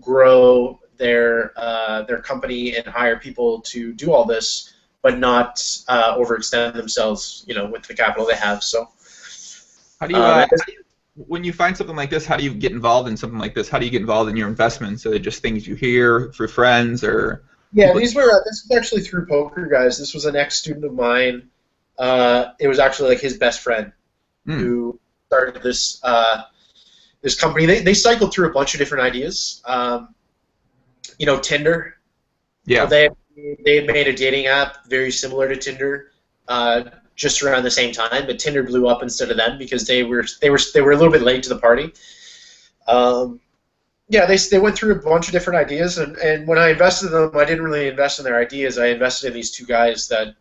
grow their company and hire people to do all this, but not overextend themselves, with the capital they have. So how do you? When you find something like this, how do you get involved in something like this? How do you get involved in your investments? Are they just things you hear through friends or? Yeah, this was actually through poker, guys. This was an ex-student of mine. It was actually like his best friend who started this this company. They cycled through a bunch of different ideas. Tinder. Yeah. They had made a dating app very similar to Tinder. Just around the same time, but Tinder blew up instead of them because they were a little bit late to the party. Yeah, they went through a bunch of different ideas, and when I invested in them, I didn't really invest in their ideas. I invested in these two guys that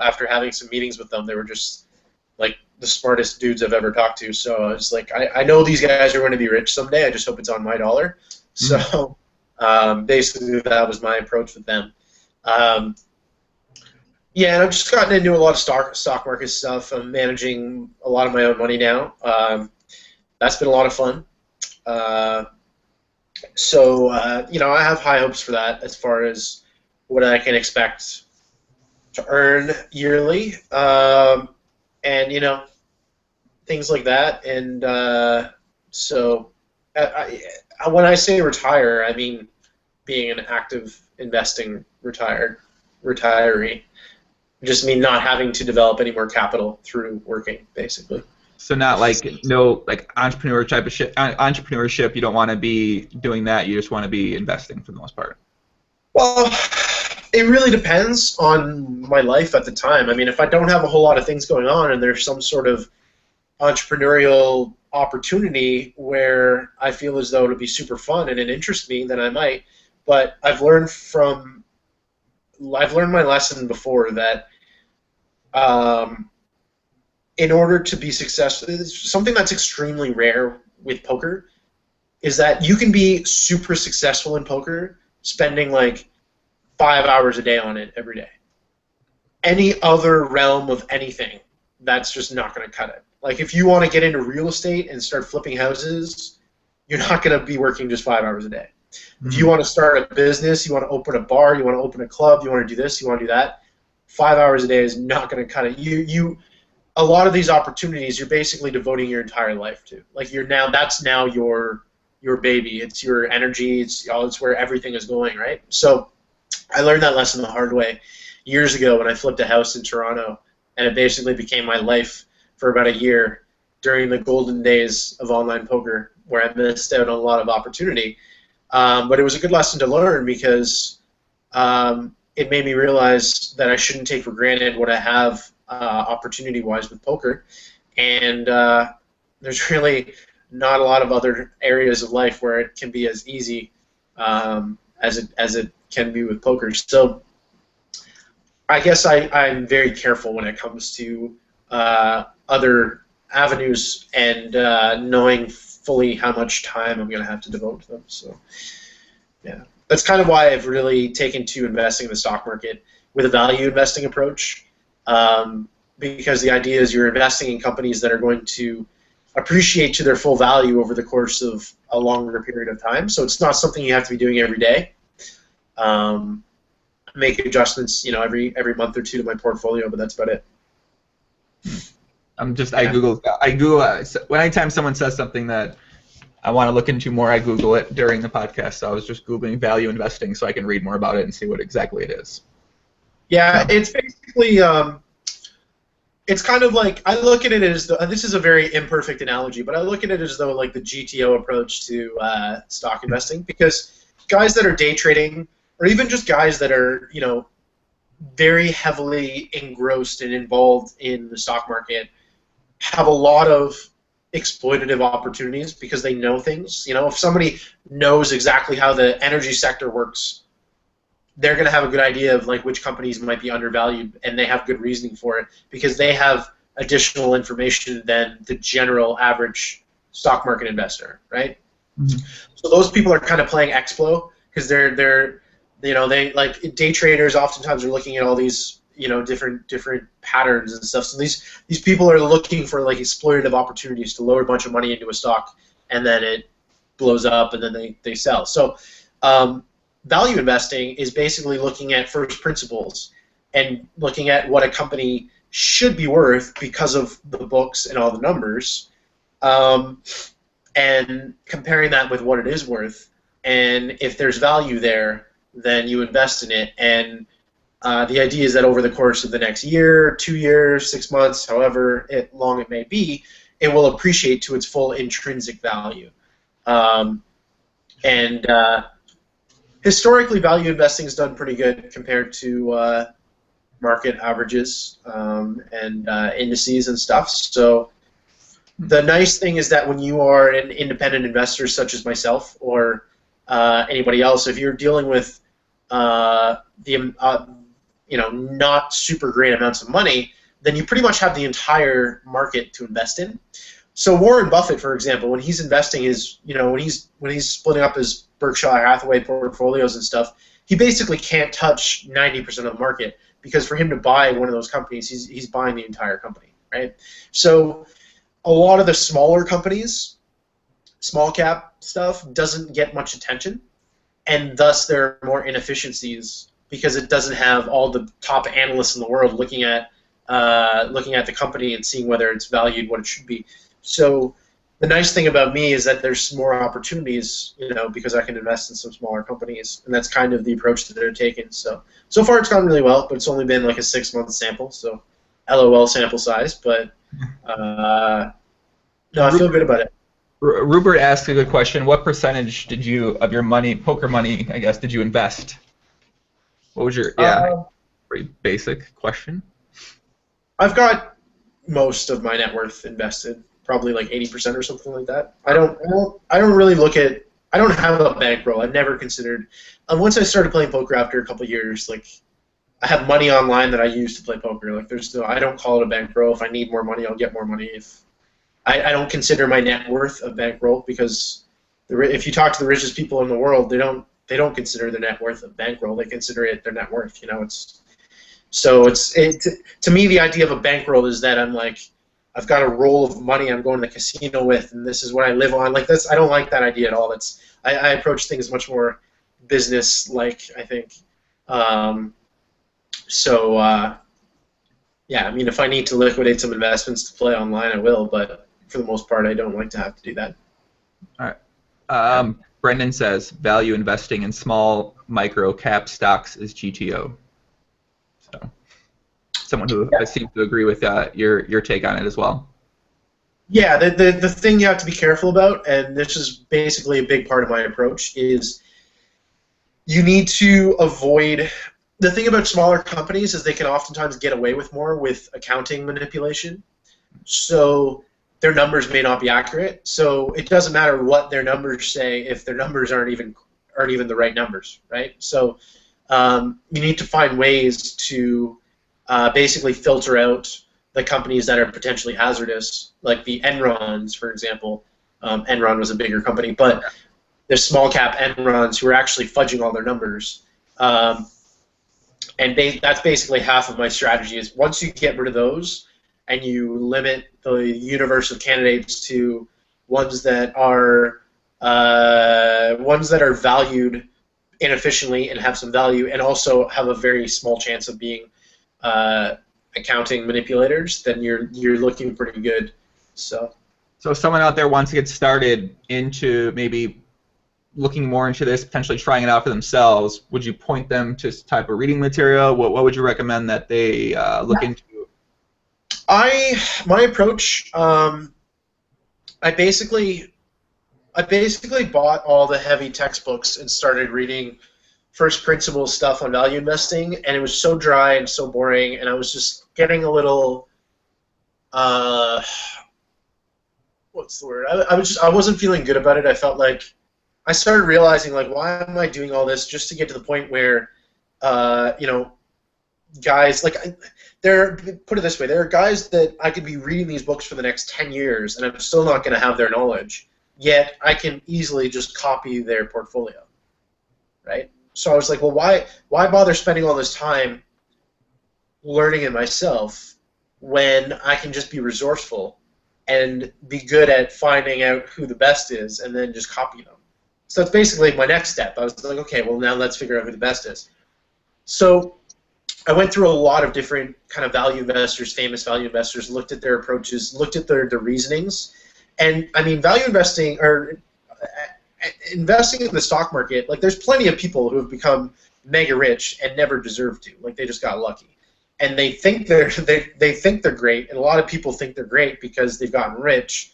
after having some meetings with them, they were just like the smartest dudes I've ever talked to. So I was like, I know these guys are going to be rich someday. I just hope it's on my dollar. So basically, that was my approach with them. Yeah, and I've just gotten into a lot of stock market stuff. I'm managing a lot of my own money now. That's been a lot of fun. So I have high hopes for that as far as what I can expect to earn yearly, and things like that. And so when I say retire, I mean being an active investing retiree. Just mean not having to develop any more capital through working, basically. So not like entrepreneurship. You don't want to be doing that. You just want to be investing for the most part. Well, it really depends on my life at the time. I mean, if I don't have a whole lot of things going on and there's some sort of entrepreneurial opportunity where I feel as though it'll be super fun and it interests me, then I might. but I've learned my lesson before that in order to be successful, something that's extremely rare with poker is that you can be super successful in poker spending like 5 hours a day on it every day. Any other realm of anything, that's just not going to cut it. Like if you want to get into real estate and start flipping houses, you're not going to be working just 5 hours a day. Mm-hmm. If you want to start a business, you want to open a bar, you want to open a club, you want to do this, you want to do that, 5 hours a day is not going to cut it. A lot of these opportunities, you're basically devoting your entire life to. Like that's now your baby. It's your energy. It's where everything is going, right? So I learned that lesson the hard way years ago when I flipped a house in Toronto, and it basically became my life for about a year during the golden days of online poker, where I missed out on a lot of opportunity. But it was a good lesson to learn because it made me realize that I shouldn't take for granted what I have opportunity-wise with poker, and there's really not a lot of other areas of life where it can be as easy as it can be with poker. So I guess I'm very careful when it comes to other avenues and knowing fully how much time I'm going to have to devote to them. So yeah, that's kind of why I've really taken to investing in the stock market with a value investing approach, because the idea is you're investing in companies that are going to appreciate to their full value over the course of a longer period of time. So it's not something you have to be doing every day. Make adjustments, every month or two to my portfolio, but that's about it. I Google anytime someone says something that I want to look into more, I Google it during the podcast. So I was just Googling value investing so I can read more about it and see what exactly it is. Yeah, it's basically it's kind of like, I look at it as though, and this is a very imperfect analogy, but I look at it as though like the GTO approach to stock investing, because guys that are day trading, or even just guys that are very heavily engrossed and involved in the stock market, have a lot of exploitative opportunities because they know things. If somebody knows exactly how the energy sector works, they're going to have a good idea of like which companies might be undervalued, and they have good reasoning for it because they have additional information than the general average stock market investor, right? Mm-hmm. So those people are kind of playing Explo because they like day traders oftentimes are looking at all these different patterns and stuff. So these people are looking for like exploitative opportunities to load a bunch of money into a stock and then it blows up and then they sell. So value investing is basically looking at first principles and looking at what a company should be worth because of the books and all the numbers, and comparing that with what it is worth. And if there's value there, then you invest in it. And the idea is that over the course of the next year, 2 years, 6 months, however long it may be, it will appreciate to its full intrinsic value. Historically, value investing has done pretty good compared to market averages and indices and stuff. So the nice thing is that when you are an independent investor such as myself or anybody else, if you're dealing with not super great amounts of money, then you pretty much have the entire market to invest in. So Warren Buffett, for example, when he's investing when he's splitting up his Berkshire Hathaway portfolios and stuff, he basically can't touch 90% of the market because for him to buy one of those companies, he's buying the entire company, right? So a lot of the smaller companies, small cap stuff, doesn't get much attention, and thus there are more inefficiencies because it doesn't have all the top analysts in the world looking at the company and seeing whether it's valued what it should be. So the nice thing about me is that there's more opportunities, because I can invest in some smaller companies, and that's kind of the approach that they're taking. So far it's gone really well, but it's only been like a 6-month sample, so LOL sample size, but no, I feel good about it. Rupert asked a good question. What percentage of your money, poker money, I guess, did you invest? What was your pretty basic question? I've got most of my net worth invested, probably like 80% or something like that. I don't really look at. I don't have a bankroll. I've never considered. Once I started playing poker after a couple of years, like I have money online that I use to play poker. Like I don't call it a bankroll. If I need more money, I'll get more money. If I don't consider my net worth a bankroll because if you talk to the richest people in the world, they don't consider their net worth a bankroll. They consider it their net worth. You know, to me the idea of a bankroll is that I'm like I've got a roll of money I'm going to the casino with, and this is what I live on. Like this, I don't like that idea at all. I approach things much more business-like, I think. Yeah, I mean, if I need to liquidate some investments to play online, I will. But for the most part, I don't like to have to do that. All right. Brendan says value investing in small micro cap stocks is GTO. So, someone who seems to agree with your take on it as well. Yeah, the thing you have to be careful about, and this is basically a big part of my approach, is you need to avoid. The thing about smaller companies is they can oftentimes get away with more with accounting manipulation. So their numbers may not be accurate. So it doesn't matter what their numbers say if their numbers aren't even the right numbers, right? So you need to find ways to basically filter out the companies that are potentially hazardous, like the Enrons, for example. Enron was a bigger company, but there's small cap Enrons who are actually fudging all their numbers. And that's basically half of my strategy is once you get rid of those and you limit the universe of candidates to ones that are valued inefficiently and have some value and also have a very small chance of being accounting manipulators, then you're looking pretty good. So if someone out there wants to get started into maybe looking more into this, potentially trying it out for themselves, would you point them to this type of reading material? What would you recommend that they look into? My approach, I basically bought all the heavy textbooks and started reading first principles stuff on value investing, and it was so dry and so boring, and I was just getting a little what's the word? I wasn't feeling good about it. I felt like I started realizing, like, why am I doing all this just to get to the point where, guys, like, put it this way, there are guys that I could be reading these books for the next 10 years, and I'm still not going to have their knowledge, yet I can easily just copy their portfolio, right? So I was like, well, why bother spending all this time learning it myself when I can just be resourceful and be good at finding out who the best is and then just copy them? So that's basically my next step. I was like, okay, well, now let's figure out who the best is. So I went through a lot of different kind of value investors, famous value investors, looked at their approaches, looked at their reasonings. And, I mean, value investing or investing in the stock market, like, there's plenty of people who have become mega rich and never deserved to. Like, they just got lucky. And they think they think they're great, and a lot of people think they're great because they've gotten rich.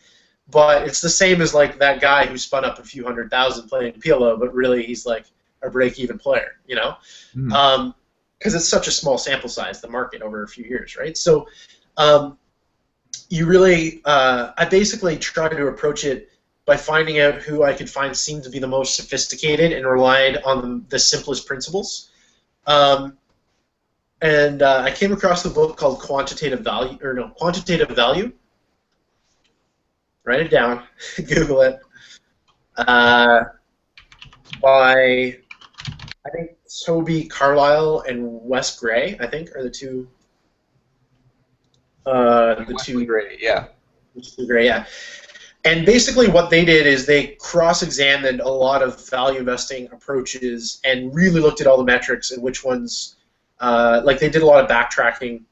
But it's the same as, like, that guy who spun up a few $100,000 playing PLO, but really he's like a break-even player, you know? Because it's such a small sample size, the market, over a few years, right? So you really, I basically tried to approach it by finding out who I could find seemed to be the most sophisticated and relied on the simplest principles. And I came across a book called Quantitative Value. Write it down. Google it. By, I think, Toby Carlisle and Wes Gray, I think, are the two. Gray, yeah. Gray, yeah. And basically what they did is they cross-examined a lot of value investing approaches and really looked at all the metrics and which ones, like they did a lot of backtracking,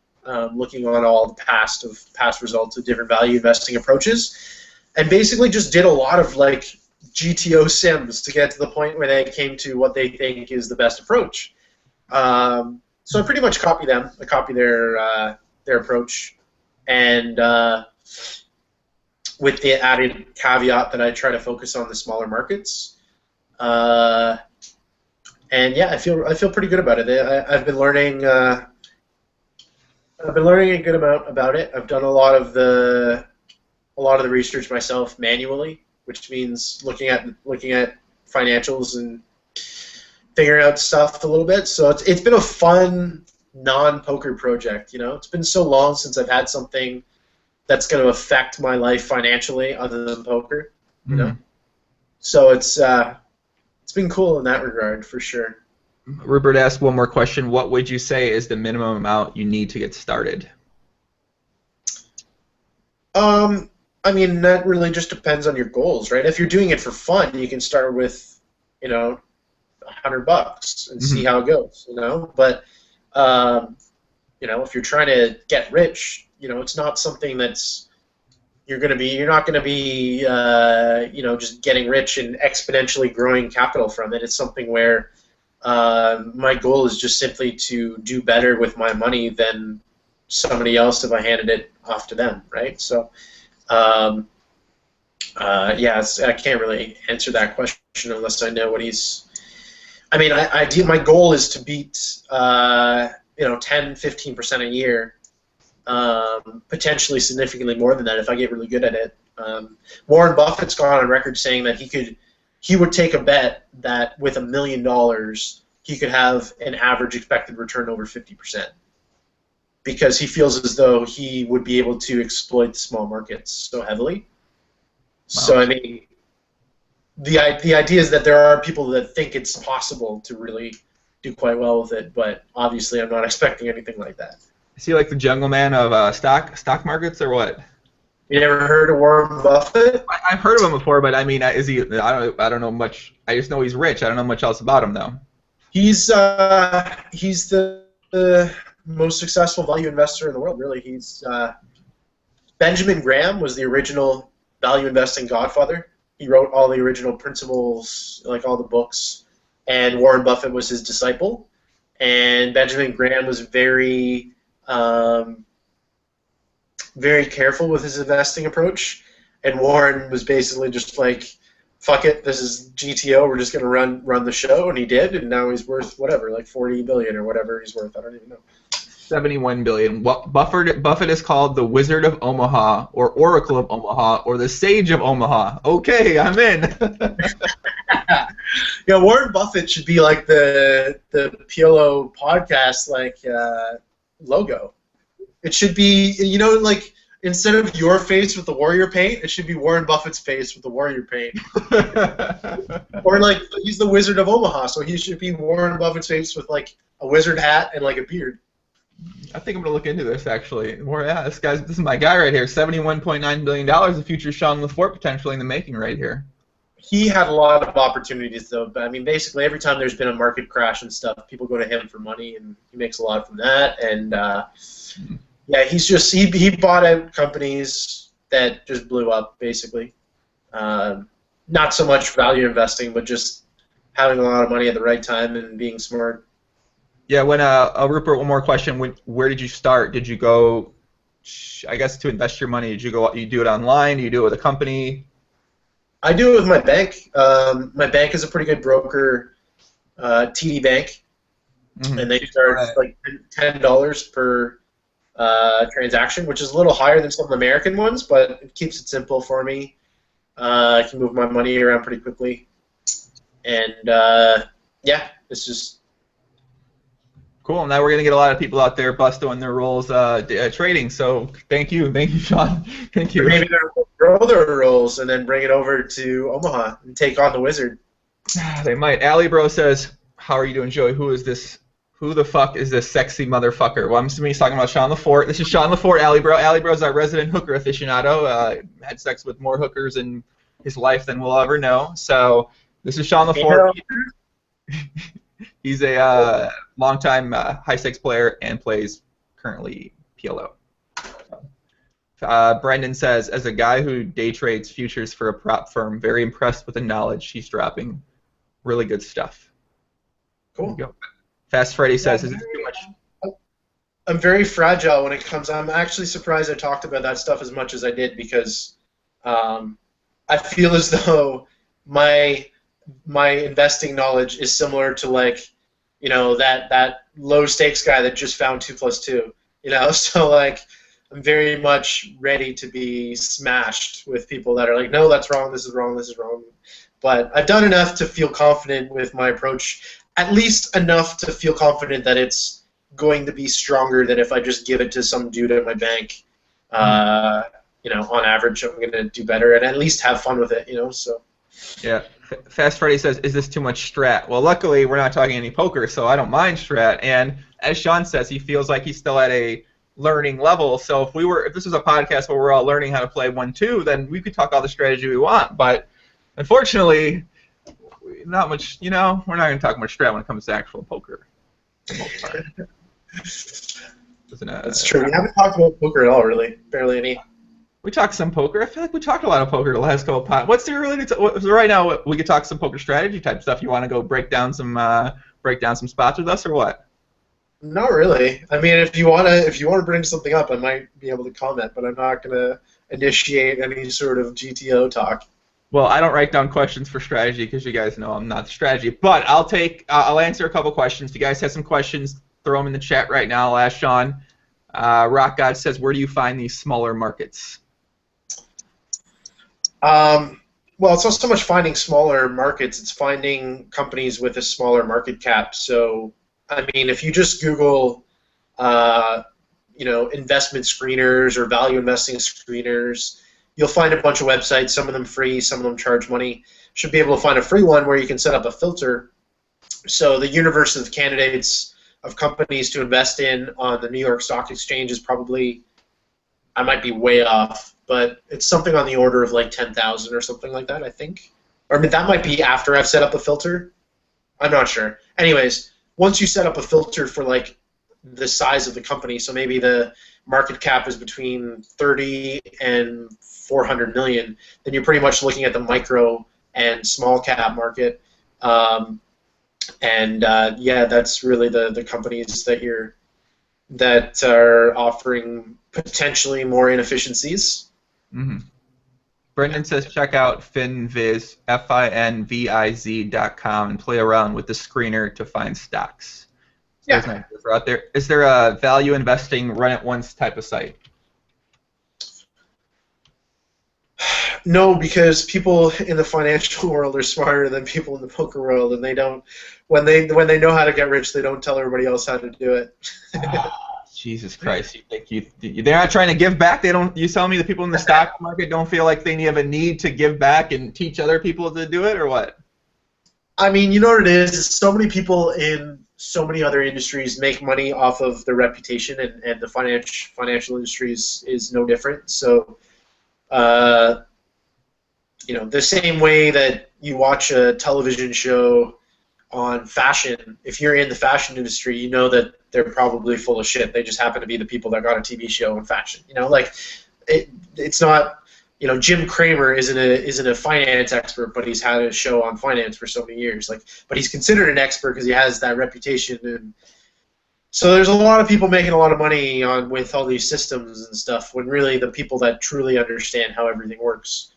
looking on all the past results of different value investing approaches, and basically just did a lot of, like, GTO sims to get to the point where they came to what they think is the best approach. So I pretty much copy them. I copy their approach, and with the added caveat that I try to focus on the smaller markets. And yeah, I feel pretty good about it. I've been learning a good amount about it. I've done a lot of the research myself manually, which means looking at financials and figuring out stuff a little bit. So it's been a fun non-poker project. You know, it's been so long since I've had something that's going to affect my life financially other than poker. You know, so it's been cool in that regard for sure. Rupert asked one more question. What would you say is the minimum amount you need to get started? I mean, that really just depends on your goals, right? If you're doing it for fun, you can start with, you know, $100 and see how it goes, you know. But, you know, if you're trying to get rich, you know, it's not something that's you're not going to be, you know, just getting rich and exponentially growing capital from it. It's something where my goal is just simply to do better with my money than somebody else if I handed it off to them, right? So, yeah, I can't really answer that question unless I know what he's. I mean, my goal is to beat, you know, 10-15% a year, potentially significantly more than that if I get really good at it. Warren Buffett's gone on record saying that he would take a bet that with $1 million he could have an average expected return over 50%. Because he feels as though he would be able to exploit the small markets so heavily. Wow. So I mean, the idea is that there are people that think it's possible to really do quite well with it, but obviously I'm not expecting anything like that. Is he like the jungle man of stock markets or what? You never heard of Warren Buffett? I've heard of him before, but I mean, is he? I don't know much. I just know he's rich. I don't know much else about him though. He's the most successful value investor in the world, really. He's Benjamin Graham was the original value investing godfather. He wrote all the original principles, like all the books, and Warren Buffett was his disciple. And Benjamin Graham was very, very careful with his investing approach, and Warren was basically just like, fuck it, this is GTO, we're just going to run the show, and he did, and now he's worth whatever, like $40 billion or whatever he's worth, I don't even know. $71 billion. Buffett is called the Wizard of Omaha, or Oracle of Omaha, or the Sage of Omaha. Okay, I'm in. Yeah, Warren Buffett should be like the PLO podcast logo. It should be, you know, like instead of your face with the warrior paint, it should be Warren Buffett's face with the warrior paint. Or like he's the Wizard of Omaha, so he should be Warren Buffett's face with like a wizard hat and like a beard. I think I'm gonna look into this actually. More, yeah, this is my guy right here. $71.9 billion. The future Sean Lefort potentially in the making right here. He had a lot of opportunities though, but I mean, basically every time there's been a market crash and stuff, people go to him for money, and he makes a lot from that. And yeah, he bought out companies that just blew up basically. Not so much value investing, but just having a lot of money at the right time and being smart. Yeah, when Rupert, one more question. Where did you start? Did you go, I guess, to invest your money? Did you go? You do it online? Do you do it with a company? I do it with my bank. My bank is a pretty good broker, TD Bank, and they charge like $10 per transaction, which is a little higher than some of the American ones, but it keeps it simple for me. I can move my money around pretty quickly, and yeah, it's just. Cool. Now we're gonna get a lot of people out there busting their rolls trading. So thank you, Sean. Thank you. Maybe they'll grow their rolls and then bring it over to Omaha and take on the Wizard. They might. Ali Bro says, "How are you doing, Joey? Who is this? Who the fuck is this sexy motherfucker?" Well, I'm assuming he's talking about Sean Lefort. This is Sean Lefort, Ali Bro. Ali Bro's our resident hooker aficionado. Had sex with more hookers in his life than we'll ever know. So this is Sean Lefort. He's a longtime high-stakes player and plays currently PLO. Brendan says, as a guy who day trades futures for a prop firm, very impressed with the knowledge he's dropping. Really good stuff. Cool. Fast Freddy says, is it too much? I'm very fragile when it comes. I'm actually surprised I talked about that stuff as much as I did because I feel as though my investing knowledge is similar to like, you know, that low stakes guy that just found 2 + 2. You know, so like I'm very much ready to be smashed with people that are like, no, that's wrong, this is wrong, this is wrong. But I've done enough to feel confident with my approach, at least enough to feel confident that it's going to be stronger than if I just give it to some dude at my bank. On average, I'm going to do better and at least have fun with it, so. Yeah. Fast Freddy says, is this too much strat? Well, luckily, we're not talking any poker, so I don't mind strat. And as Sean says, he feels like he's still at a learning level. So if this was a podcast where we're all learning how to play 1-2, then we could talk all the strategy we want. But unfortunately, not much, we're not going to talk much strat when it comes to actual poker. For the most part. That's true. We haven't talked about poker at all, really. Barely any. We talked some poker. I feel like we talked a lot of poker the last couple of podcasts. What's there really right now? We could talk some poker strategy type stuff. You want to go break down some spots with us, or what? Not really. I mean, if you wanna bring something up, I might be able to comment, but I'm not gonna initiate any sort of GTO talk. Well, I don't write down questions for strategy because you guys know I'm not the strategy. But I'll answer a couple questions. If you guys have some questions, throw them in the chat right now. I'll ask Sean. Rock God says, where do you find these smaller markets? Well, it's not so much finding smaller markets, it's finding companies with a smaller market cap. So, I mean, if you just Google, investment screeners or value investing screeners, you'll find a bunch of websites, some of them free, some of them charge money. Should be able to find a free one where you can set up a filter. So the universe of candidates of companies to invest in on the New York Stock Exchange is probably, I might be way off, but it's something on the order of like 10,000 or something like that, I think. Or I mean, that might be after I've set up a filter. I'm not sure. Anyways, once you set up a filter for like the size of the company, so maybe the market cap is between 30 and 400 million, then you're pretty much looking at the micro and small cap market. That's really the companies that are offering potentially more inefficiencies. Mm-hmm. Brendan says check out FinViz, FINVIZ.com, and play around with the screener to find stocks. So Yeah. Out there. Is there a value investing run it once type of site? No, because people in the financial world are smarter than people in the poker world, and they don't. When they know how to get rich, they don't tell everybody else how to do it. Jesus Christ! They're not trying to give back. They don't. You telling me the people in the stock market don't feel like they have a need to give back and teach other people to do it, or what? I mean, you know what it is? So many people in so many other industries make money off of their reputation, and the financial industry is no different. So, the same way that you watch a television show on fashion, if you're in the fashion industry, you know that they're probably full of shit. They just happen to be the people that got a TV show on fashion. It's not. Jim Cramer isn't a finance expert, but he's had a show on finance for so many years. But he's considered an expert because he has that reputation. And so there's a lot of people making a lot of money with all these systems and stuff. When really the people that truly understand how everything works,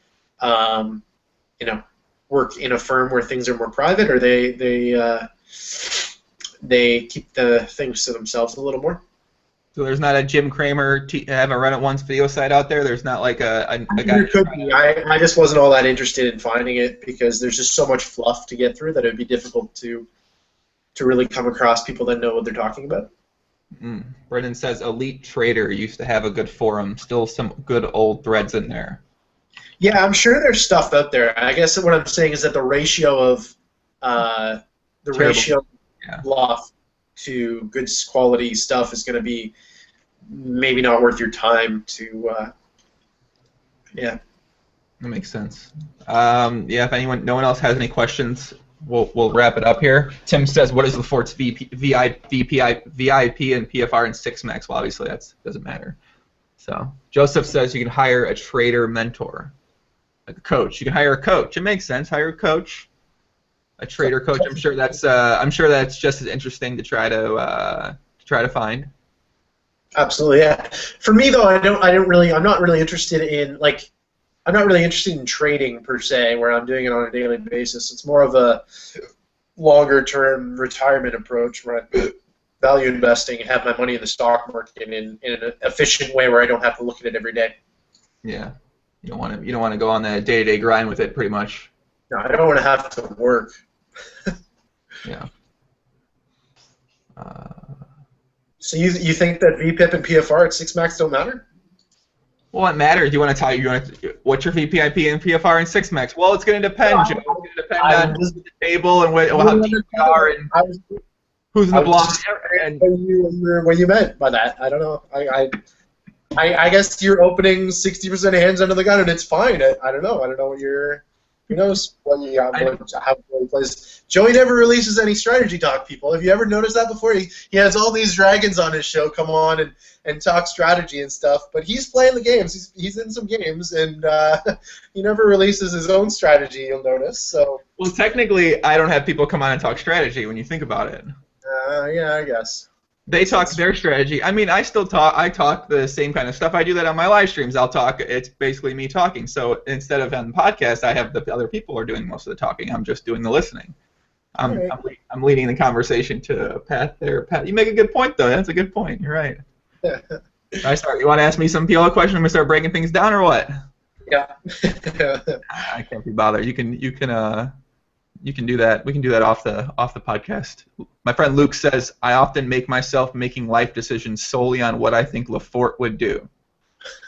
work in a firm where things are more private, or they keep the things to themselves a little more. So there's not a Jim Cramer have a run it once video site out there. There's not like a guy. There could be. I just wasn't all that interested in finding it because there's just so much fluff to get through that it'd be difficult to really come across people that know what they're talking about. Brendan says Elite Trader used to have a good forum. Still some good old threads in there. Yeah, I'm sure there's stuff out there. I guess what I'm saying is that the ratio of fluff to good quality stuff is going to be maybe not worth your time to. That makes sense. If no one else has any questions, we'll wrap it up here. Tim says, "What is Lefort's VIP and PFR and 6max?" Well, obviously that doesn't matter. So Joseph says you can hire a trader mentor, like a coach. You can hire a coach. It makes sense. Hire a coach, a trader coach. I'm sure that's just as interesting to try to find. Absolutely, yeah. For me though, I'm not really interested in trading per se, where I'm doing it on a daily basis. It's more of a longer-term retirement approach where I value investing and have my money in the stock market in an efficient way where I don't have to look at it every day. Yeah, you don't want to go on that day-to-day grind with it, pretty much. No, I don't want to have to work. Yeah. So you think that VPIP and PFR at 6 max don't matter? Well, what matters? You want to tell what's your VPIP and PFR and 6 max? Well, it's going to depend, Joe. It's going to depend on who's at the table and how deep you are and who's in the block. And what you meant by that. I don't know. I guess you're opening 60% of hands under the gun, and it's fine. I don't know. I don't know what you're. Who knows what you got, how he plays. Joey never releases any strategy talk, people. Have you ever noticed that before? He has all these dragons on his show come on and talk strategy and stuff, but he's playing the games. He's in some games, and he never releases his own strategy, you'll notice. So. Well, technically, I don't have people come on and talk strategy when you think about it. Yeah, I guess. They talk their strategy. I mean, I talk the same kind of stuff. I do that on my live streams. I'll talk. It's basically me talking. So instead of on the podcast, I have the other people are doing most of the talking. I'm just doing the listening. I'm leading the conversation to Pat there. Pat, you make a good point, though. That's a good point. You're right. You want to ask me some PLO question? I'm going to start breaking things down or what? Yeah. I can't be bothered. You can do that. We can do that off the podcast. My friend Luke says, I often make myself making life decisions solely on what I think Lefort would do.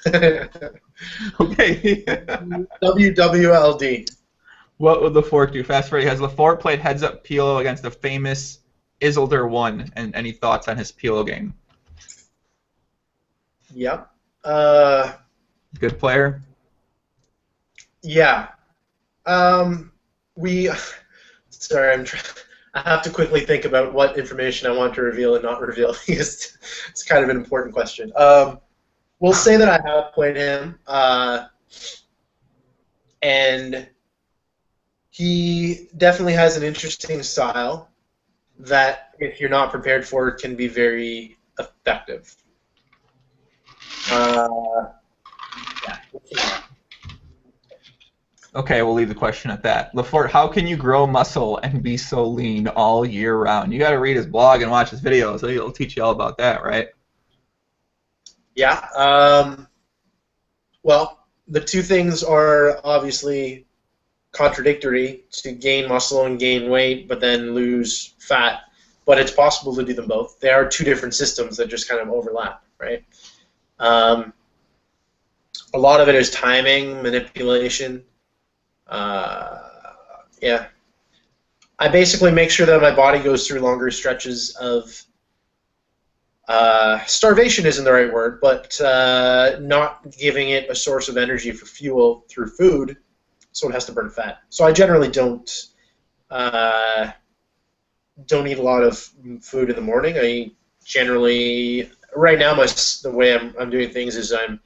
Okay. WWLD. What would Lefort do? Fast Freddy, has Lefort played heads-up PLO against the famous Isildur 1? And any thoughts on his PLO game? Yep. Good player? Yeah. Sorry, I have to quickly think about what information I want to reveal and not reveal because it's kind of an important question. We'll say that I have played him, and he definitely has an interesting style that, if you're not prepared for, can be very effective. Yeah. Okay, we'll leave the question at that. Lefort, how can you grow muscle and be so lean all year round? You got to read his blog and watch his videos. He'll teach you all about that, right? Yeah. Well, the two things are obviously contradictory: to gain muscle and gain weight, but then lose fat. But it's possible to do them both. They are two different systems that just kind of overlap, right? A lot of it is timing, manipulation. Yeah. I basically make sure that my body goes through longer stretches of starvation isn't the right word, but not giving it a source of energy for fuel through food, so it has to burn fat. So I generally don't eat a lot of food in the morning. I generally, right now, the way I'm doing things is I'm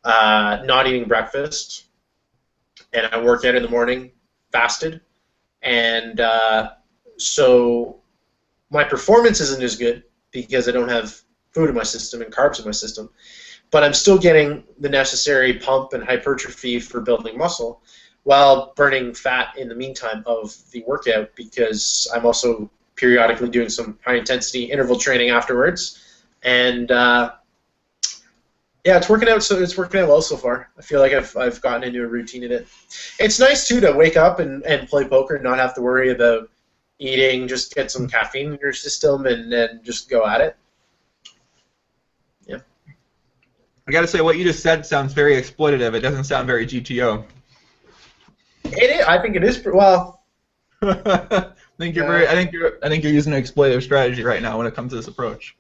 not eating breakfast, and I work out in the morning, fasted, and so my performance isn't as good because I don't have food in my system and carbs in my system, but I'm still getting the necessary pump and hypertrophy for building muscle while burning fat in the meantime of the workout, because I'm also periodically doing some high-intensity interval training afterwards, and yeah, it's working out. So it's working out well so far. I feel like I've gotten into a routine in it. It's nice too to wake up and play poker and not have to worry about eating. Just get some caffeine in your system and then just go at it. Yeah. I got to say, what you just said sounds very exploitative. It doesn't sound very GTO. It is. I think it is. Well. I think you're using an exploitative strategy right now when it comes to this approach.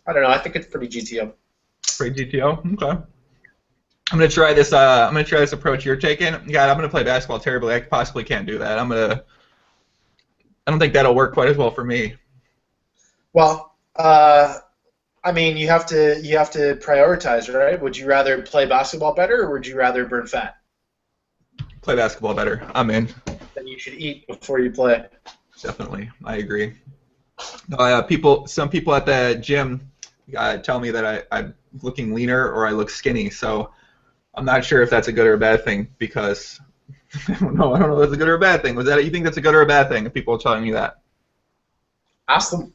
I don't know. I think it's pretty GTO. Pretty GTO. Okay. I'm gonna try this. I'm gonna try this approach you're taking. God, I'm gonna play basketball terribly. I possibly can't do that. I don't think that'll work quite as well for me. Well, I mean, you have to prioritize, right? Would you rather play basketball better, or would you rather burn fat? Play basketball better. I'm in. Then you should eat before you play. Definitely, I agree. No, some people at the gym tell me that I'm looking leaner or I look skinny, so I'm not sure if that's a good or a bad thing, because I don't know if that's a good or a bad thing. You think that's a good or a bad thing if people are telling you that? Ask them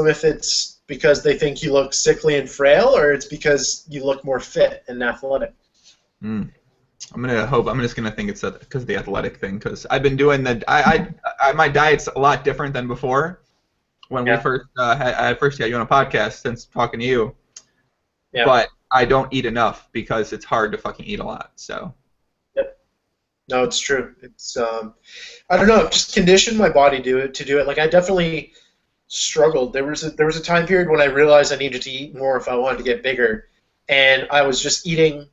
if it's because they think you look sickly and frail, or it's because you look more fit and athletic. I'm just gonna think it's because of the athletic thing. Because I've been doing my diet's a lot different than before. When we Yeah. first I first got you on a podcast since talking to you, Yeah. but I don't eat enough because it's hard to fucking eat a lot. So Yep. No, it's true. It's I don't know. I've just conditioned my body to do it. Like I definitely struggled. There was a time period when I realized I needed to eat more if I wanted to get bigger, and I was just eating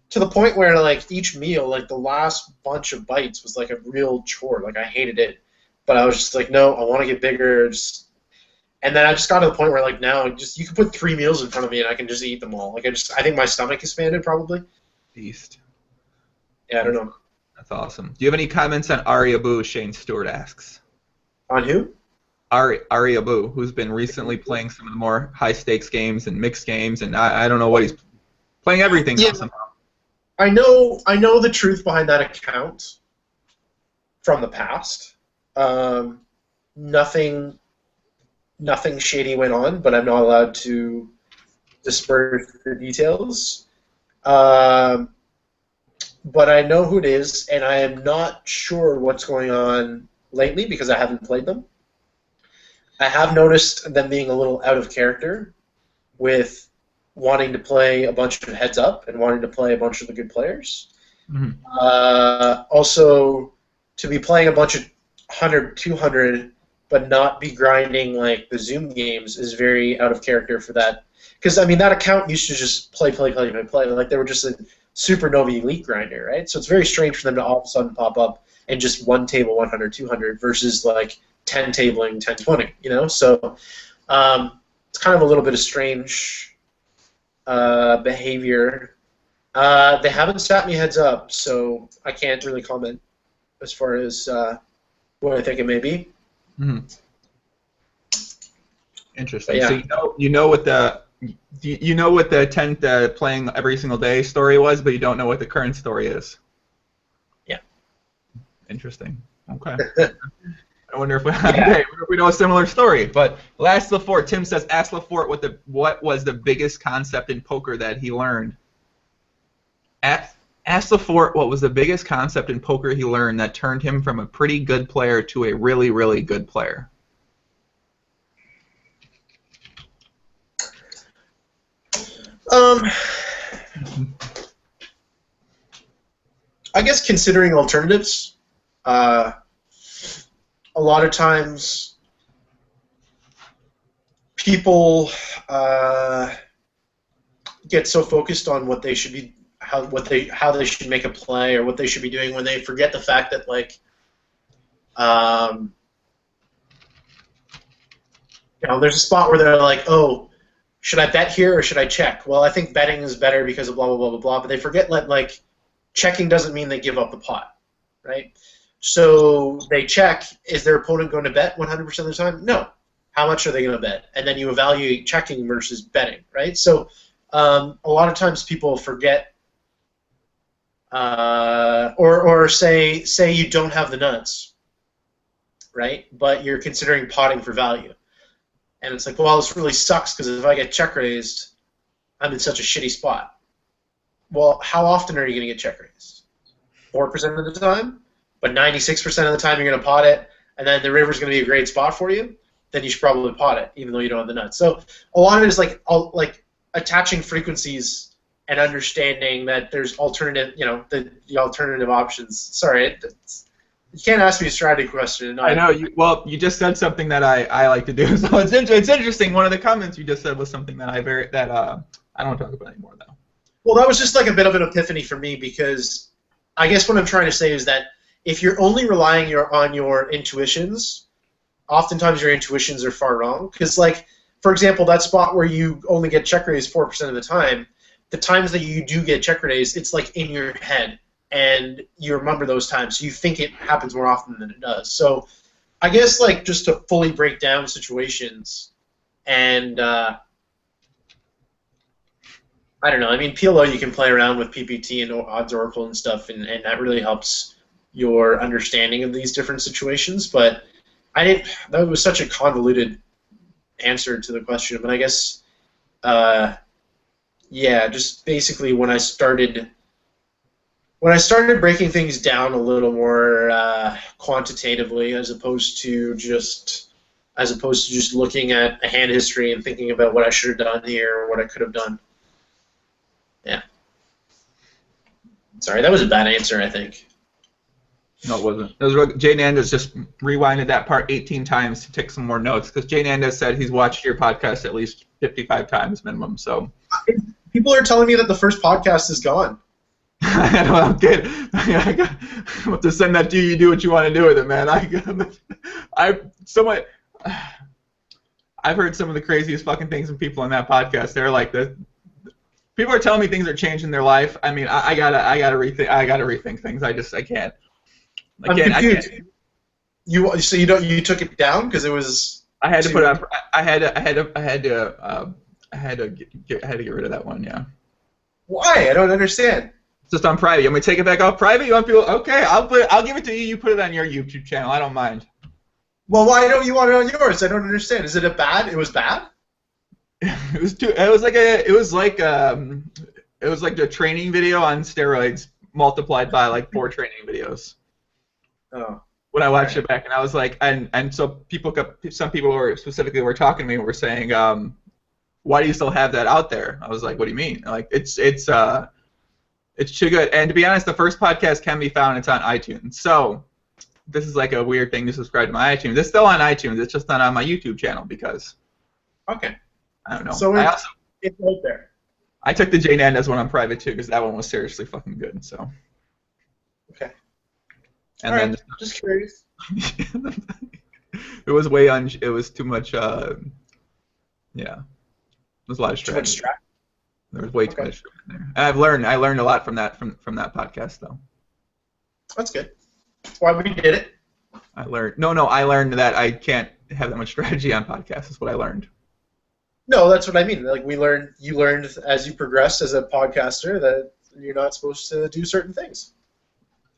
to the point where like each meal, like the last bunch of bites was like a real chore. Like I hated it, but I was just like, no, I want to get bigger. And then I just got to the point where like now, just you can put 3 meals in front of me and I can just eat them all. Like I think my stomach expanded probably. beast. Yeah, I don't know. That's awesome. Do you have any comments on Ari Abu? Shane Stewart asks. On who? Ari Abu, who's been recently playing some of the more high stakes games and mixed games, and I don't know what he's playing everything Yeah, now somehow. I know the truth behind that account from the past. Nothing shady went on, but I'm not allowed to disperse the details. But I know who it is, and I am not sure what's going on lately because I haven't played them. I have noticed them being a little out of character with wanting to play a bunch of heads up and wanting to play a bunch of the good players. Mm-hmm. Also, to be playing a bunch of 100, 200, but not be grinding like the Zoom games is very out of character for that. Because, I mean, that account used to just play. Like, they were just a supernova elite grinder, right? So it's very strange for them to all of a sudden pop up and just one table 100, 200 versus, like, 10 tabling 10, 20, you know? So it's kind of a little bit of strange behavior. They haven't sat me heads up, so I can't really comment as far as what I think it may be. Mm-hmm. Interesting. Yeah. So you know what the 10th playing every single day story was, but you don't know what the current story is. Yeah. Interesting. Okay. I wonder if we know a similar story. But ask Lefort. Tim says, ask Lefort what was the biggest concept in poker that he learned. Ask Lefort what was the biggest concept in poker he learned that turned him from a pretty good player to a really, really good player. I guess considering alternatives, a lot of times people get so focused on what they should be, how they should make a play or what they should be doing when they forget the fact that like, there's a spot where they're like, oh, should I bet here or should I check? Well, I think betting is better because of blah blah blah blah blah. But they forget that like checking doesn't mean they give up the pot, right? So they check. Is their opponent going to bet 100% of the time? No. How much are they going to bet? And then you evaluate checking versus betting, right? So a lot of times people forget, or say you don't have the nuts, right? But you're considering potting for value. And it's like, well, this really sucks because if I get check raised, I'm in such a shitty spot. Well, how often are you going to get check raised? 4% of the time? But 96% of the time you're going to pot it, and then the river's going to be a great spot for you, then you should probably pot it, even though you don't have the nuts. So a lot of it is like attaching frequencies and understanding that there's alternative, the alternative options. Sorry, you can't ask me a strategy question. I know. You just said something that I like to do. So it's interesting. One of the comments you just said was something that I don't want to talk about anymore, though. Well, that was just like a bit of an epiphany for me because I guess what I'm trying to say is that if you're only relying on your intuitions, oftentimes your intuitions are far wrong. Because, like, for example, that spot where you only get check raised 4% of the times that you do get check raised, it's like in your head. And you remember those times, so you think it happens more often than it does. So I guess like just to fully break down situations and I don't know. I mean, PLO you can play around with PPT and odds oracle and stuff, and that really helps your understanding of these different situations. But that was such a convoluted answer to the question. But I guess, just basically when I started when I started breaking things down a little more quantitatively, as opposed to just looking at a hand history and thinking about what I should have done here or what I could have done. Yeah. Sorry, that was a bad answer, I think. No, it wasn't. It was Jay Nandes just rewinded that part 18 times to take some more notes, because Jay Nandes said he's watched your podcast at least 55 times minimum. So people are telling me that the first podcast is gone. I know, I'm kidding. I have to send that to you. You do what you want to do with it, man. I've heard some of the craziest fucking things from people on that podcast. They're like people are telling me things are changing their life. I mean, I gotta rethink things. I can't. I'm confused. You took it down because it was. I had to put it on. I had to get rid of that one. Yeah. Why? I don't understand. It's just on private. You want me to take it back off private? You want people? Okay, I'll give it to you. You put it on your YouTube channel. I don't mind. Well, why don't you want it on yours? I don't understand. Is it It was bad. It was like the training video on steroids multiplied by like 4 training videos. Oh. When I watched it back, and I was like, and so some people were specifically talking to me and were saying, why do you still have that out there? I was like, what do you mean? Like it's too good. And to be honest, the first podcast can be found. It's on iTunes. So this is like a weird thing to subscribe to my iTunes. It's still on iTunes. It's just not on my YouTube channel because. Okay. I don't know. So it's right there. I took the Jay Nandes one on private too because that one was seriously fucking good. So. Okay. And all then right. Just curious. It was it was too much. Yeah. There was a lot of strategy. Too much strategy. There was way too much in there. And I learned a lot from that podcast though. That's good. That's why we did it. I learned that I can't have that much strategy on podcasts. Is what I learned. No, that's what I mean. Like you learned as you progressed as a podcaster that you're not supposed to do certain things.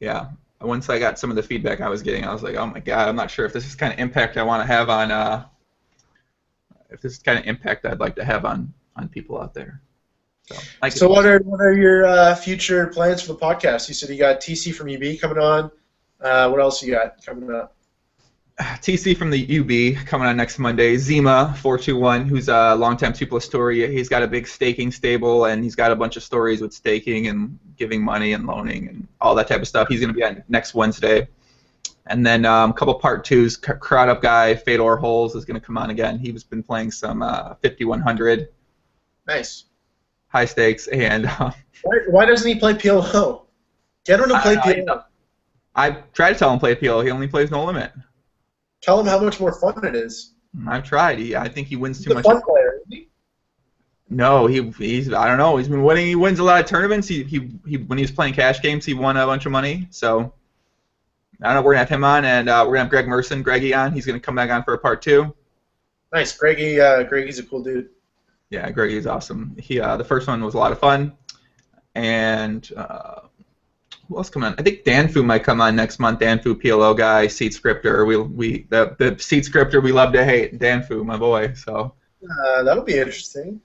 Yeah. Once I got some of the feedback I was getting, I was like, oh my god, I'm not sure if this is kind of impact I want to have on. If this is kind of impact I'd like to have on people out there. So what are your future plans for the podcast? You said you got TC from UB coming on. What else you got coming up? TC from the UB coming on next Monday. Zima 421, who's a longtime 2+ story. He's got a big staking stable, and he's got a bunch of stories with staking and giving money and loaning and all that type of stuff. He's going to be on next Wednesday. And then a couple part 2s. Crowd Up guy, Fedor Holes, is going to come on again. He's been playing some 5100. Nice. High stakes. And why doesn't he play PLO? Get him to play PLO. I tried to tell him to play PLO. He only plays No Limit. Tell him how much more fun it is. I've tried. I think he wins too much. He's a fun player, isn't he? No, he's I don't know. He's been winning. He wins a lot of tournaments. He when he was playing cash games, he won a bunch of money. So I don't know. We're gonna have him on, and we're gonna have Greg Merson, Greggy on. He's gonna come back on for a part 2. Nice, Greggy's a cool dude. Yeah, Greggy's awesome. The first one was a lot of fun, and who else come on? I think Danfu might come on next month. Danfu, PLO guy, Seed Scripter. The Seed Scripter we love to hate. Danfu, my boy. So that'll be interesting.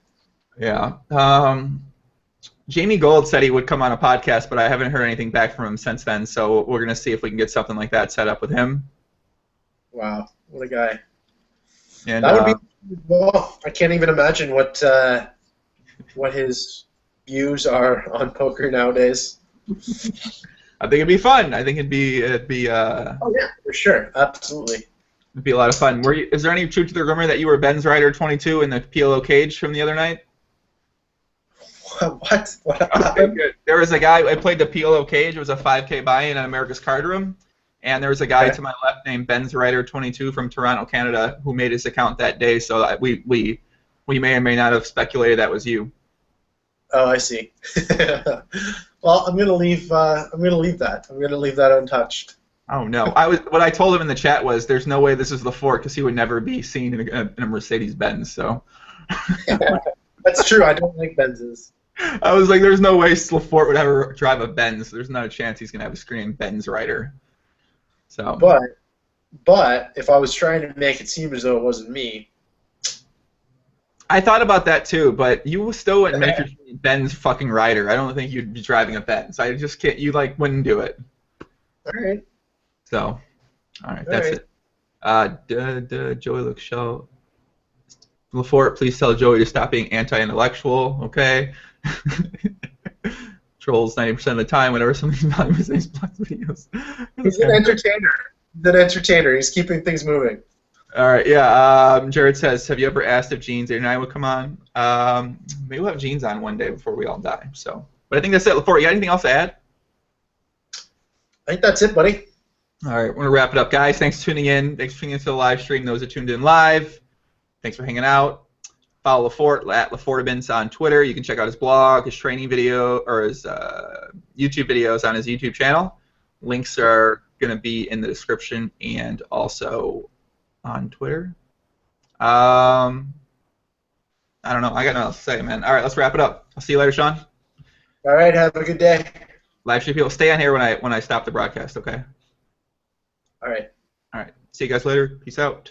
Yeah. Jamie Gold said he would come on a podcast, but I haven't heard anything back from him since then. So we're gonna see if we can get something like that set up with him. Wow, what a guy! And that would be well. I can't even imagine what his views are on poker nowadays. I think it'd be fun. I think it'd be. Oh yeah, for sure, absolutely. It'd be a lot of fun. Is there any truth to the rumor that you were Ben's Rider 22 in the PLO cage from the other night? What? What happened? Okay, there was a guy. I played the PLO cage. It was a 5K buy-in at America's Card Room, and there was a guy to my left named Ben's Rider 22 from Toronto, Canada, who made his account that day. So we may or may not have speculated that was you. Oh, I see. Well, I'm gonna leave that. I'm gonna leave that untouched. Oh no! What I told him in the chat was, "There's no way this is Lefort because he would never be seen in a Mercedes-Benz." So. That's true. I don't like Benzes. I was like, "There's no way Lefort would ever drive a Benz. There's not a chance he's gonna have a screen Benz Rider." So. But if I was trying to make it seem as though it wasn't me. I thought about that too, but you still wouldn't make your Benz fucking rider. I don't think you'd be driving a Benz. I just can't. You like wouldn't do it. All right. So, all right, All that's right. it. Joey looks show. Lefort, please tell Joey to stop being anti-intellectual. Okay. Trolls 90% of the time whenever something's valuable in his blog videos. He's an entertainer. He's an entertainer. He's keeping things moving. All right, yeah. Jared says, have you ever asked if Jeans 89 would come on? Maybe we'll have Jeans on one day before we all die. So, but I think that's it. Lefort, you got anything else to add? I think that's it, buddy. All right, we're gonna wrap it up, guys. Thanks for tuning in. Thanks for tuning into the live stream. Those that tuned in live, thanks for hanging out. Follow Lefort at Lefortabins on Twitter. You can check out his blog, his training video, or his YouTube videos on his YouTube channel. Links are going to be in the description and also on Twitter. I don't know. I got nothing else to say, man. All right, let's wrap it up. I'll see you later, Sean. All right. Have a good day. Live stream people, stay on here when I stop the broadcast, okay? All right. All right. See you guys later. Peace out.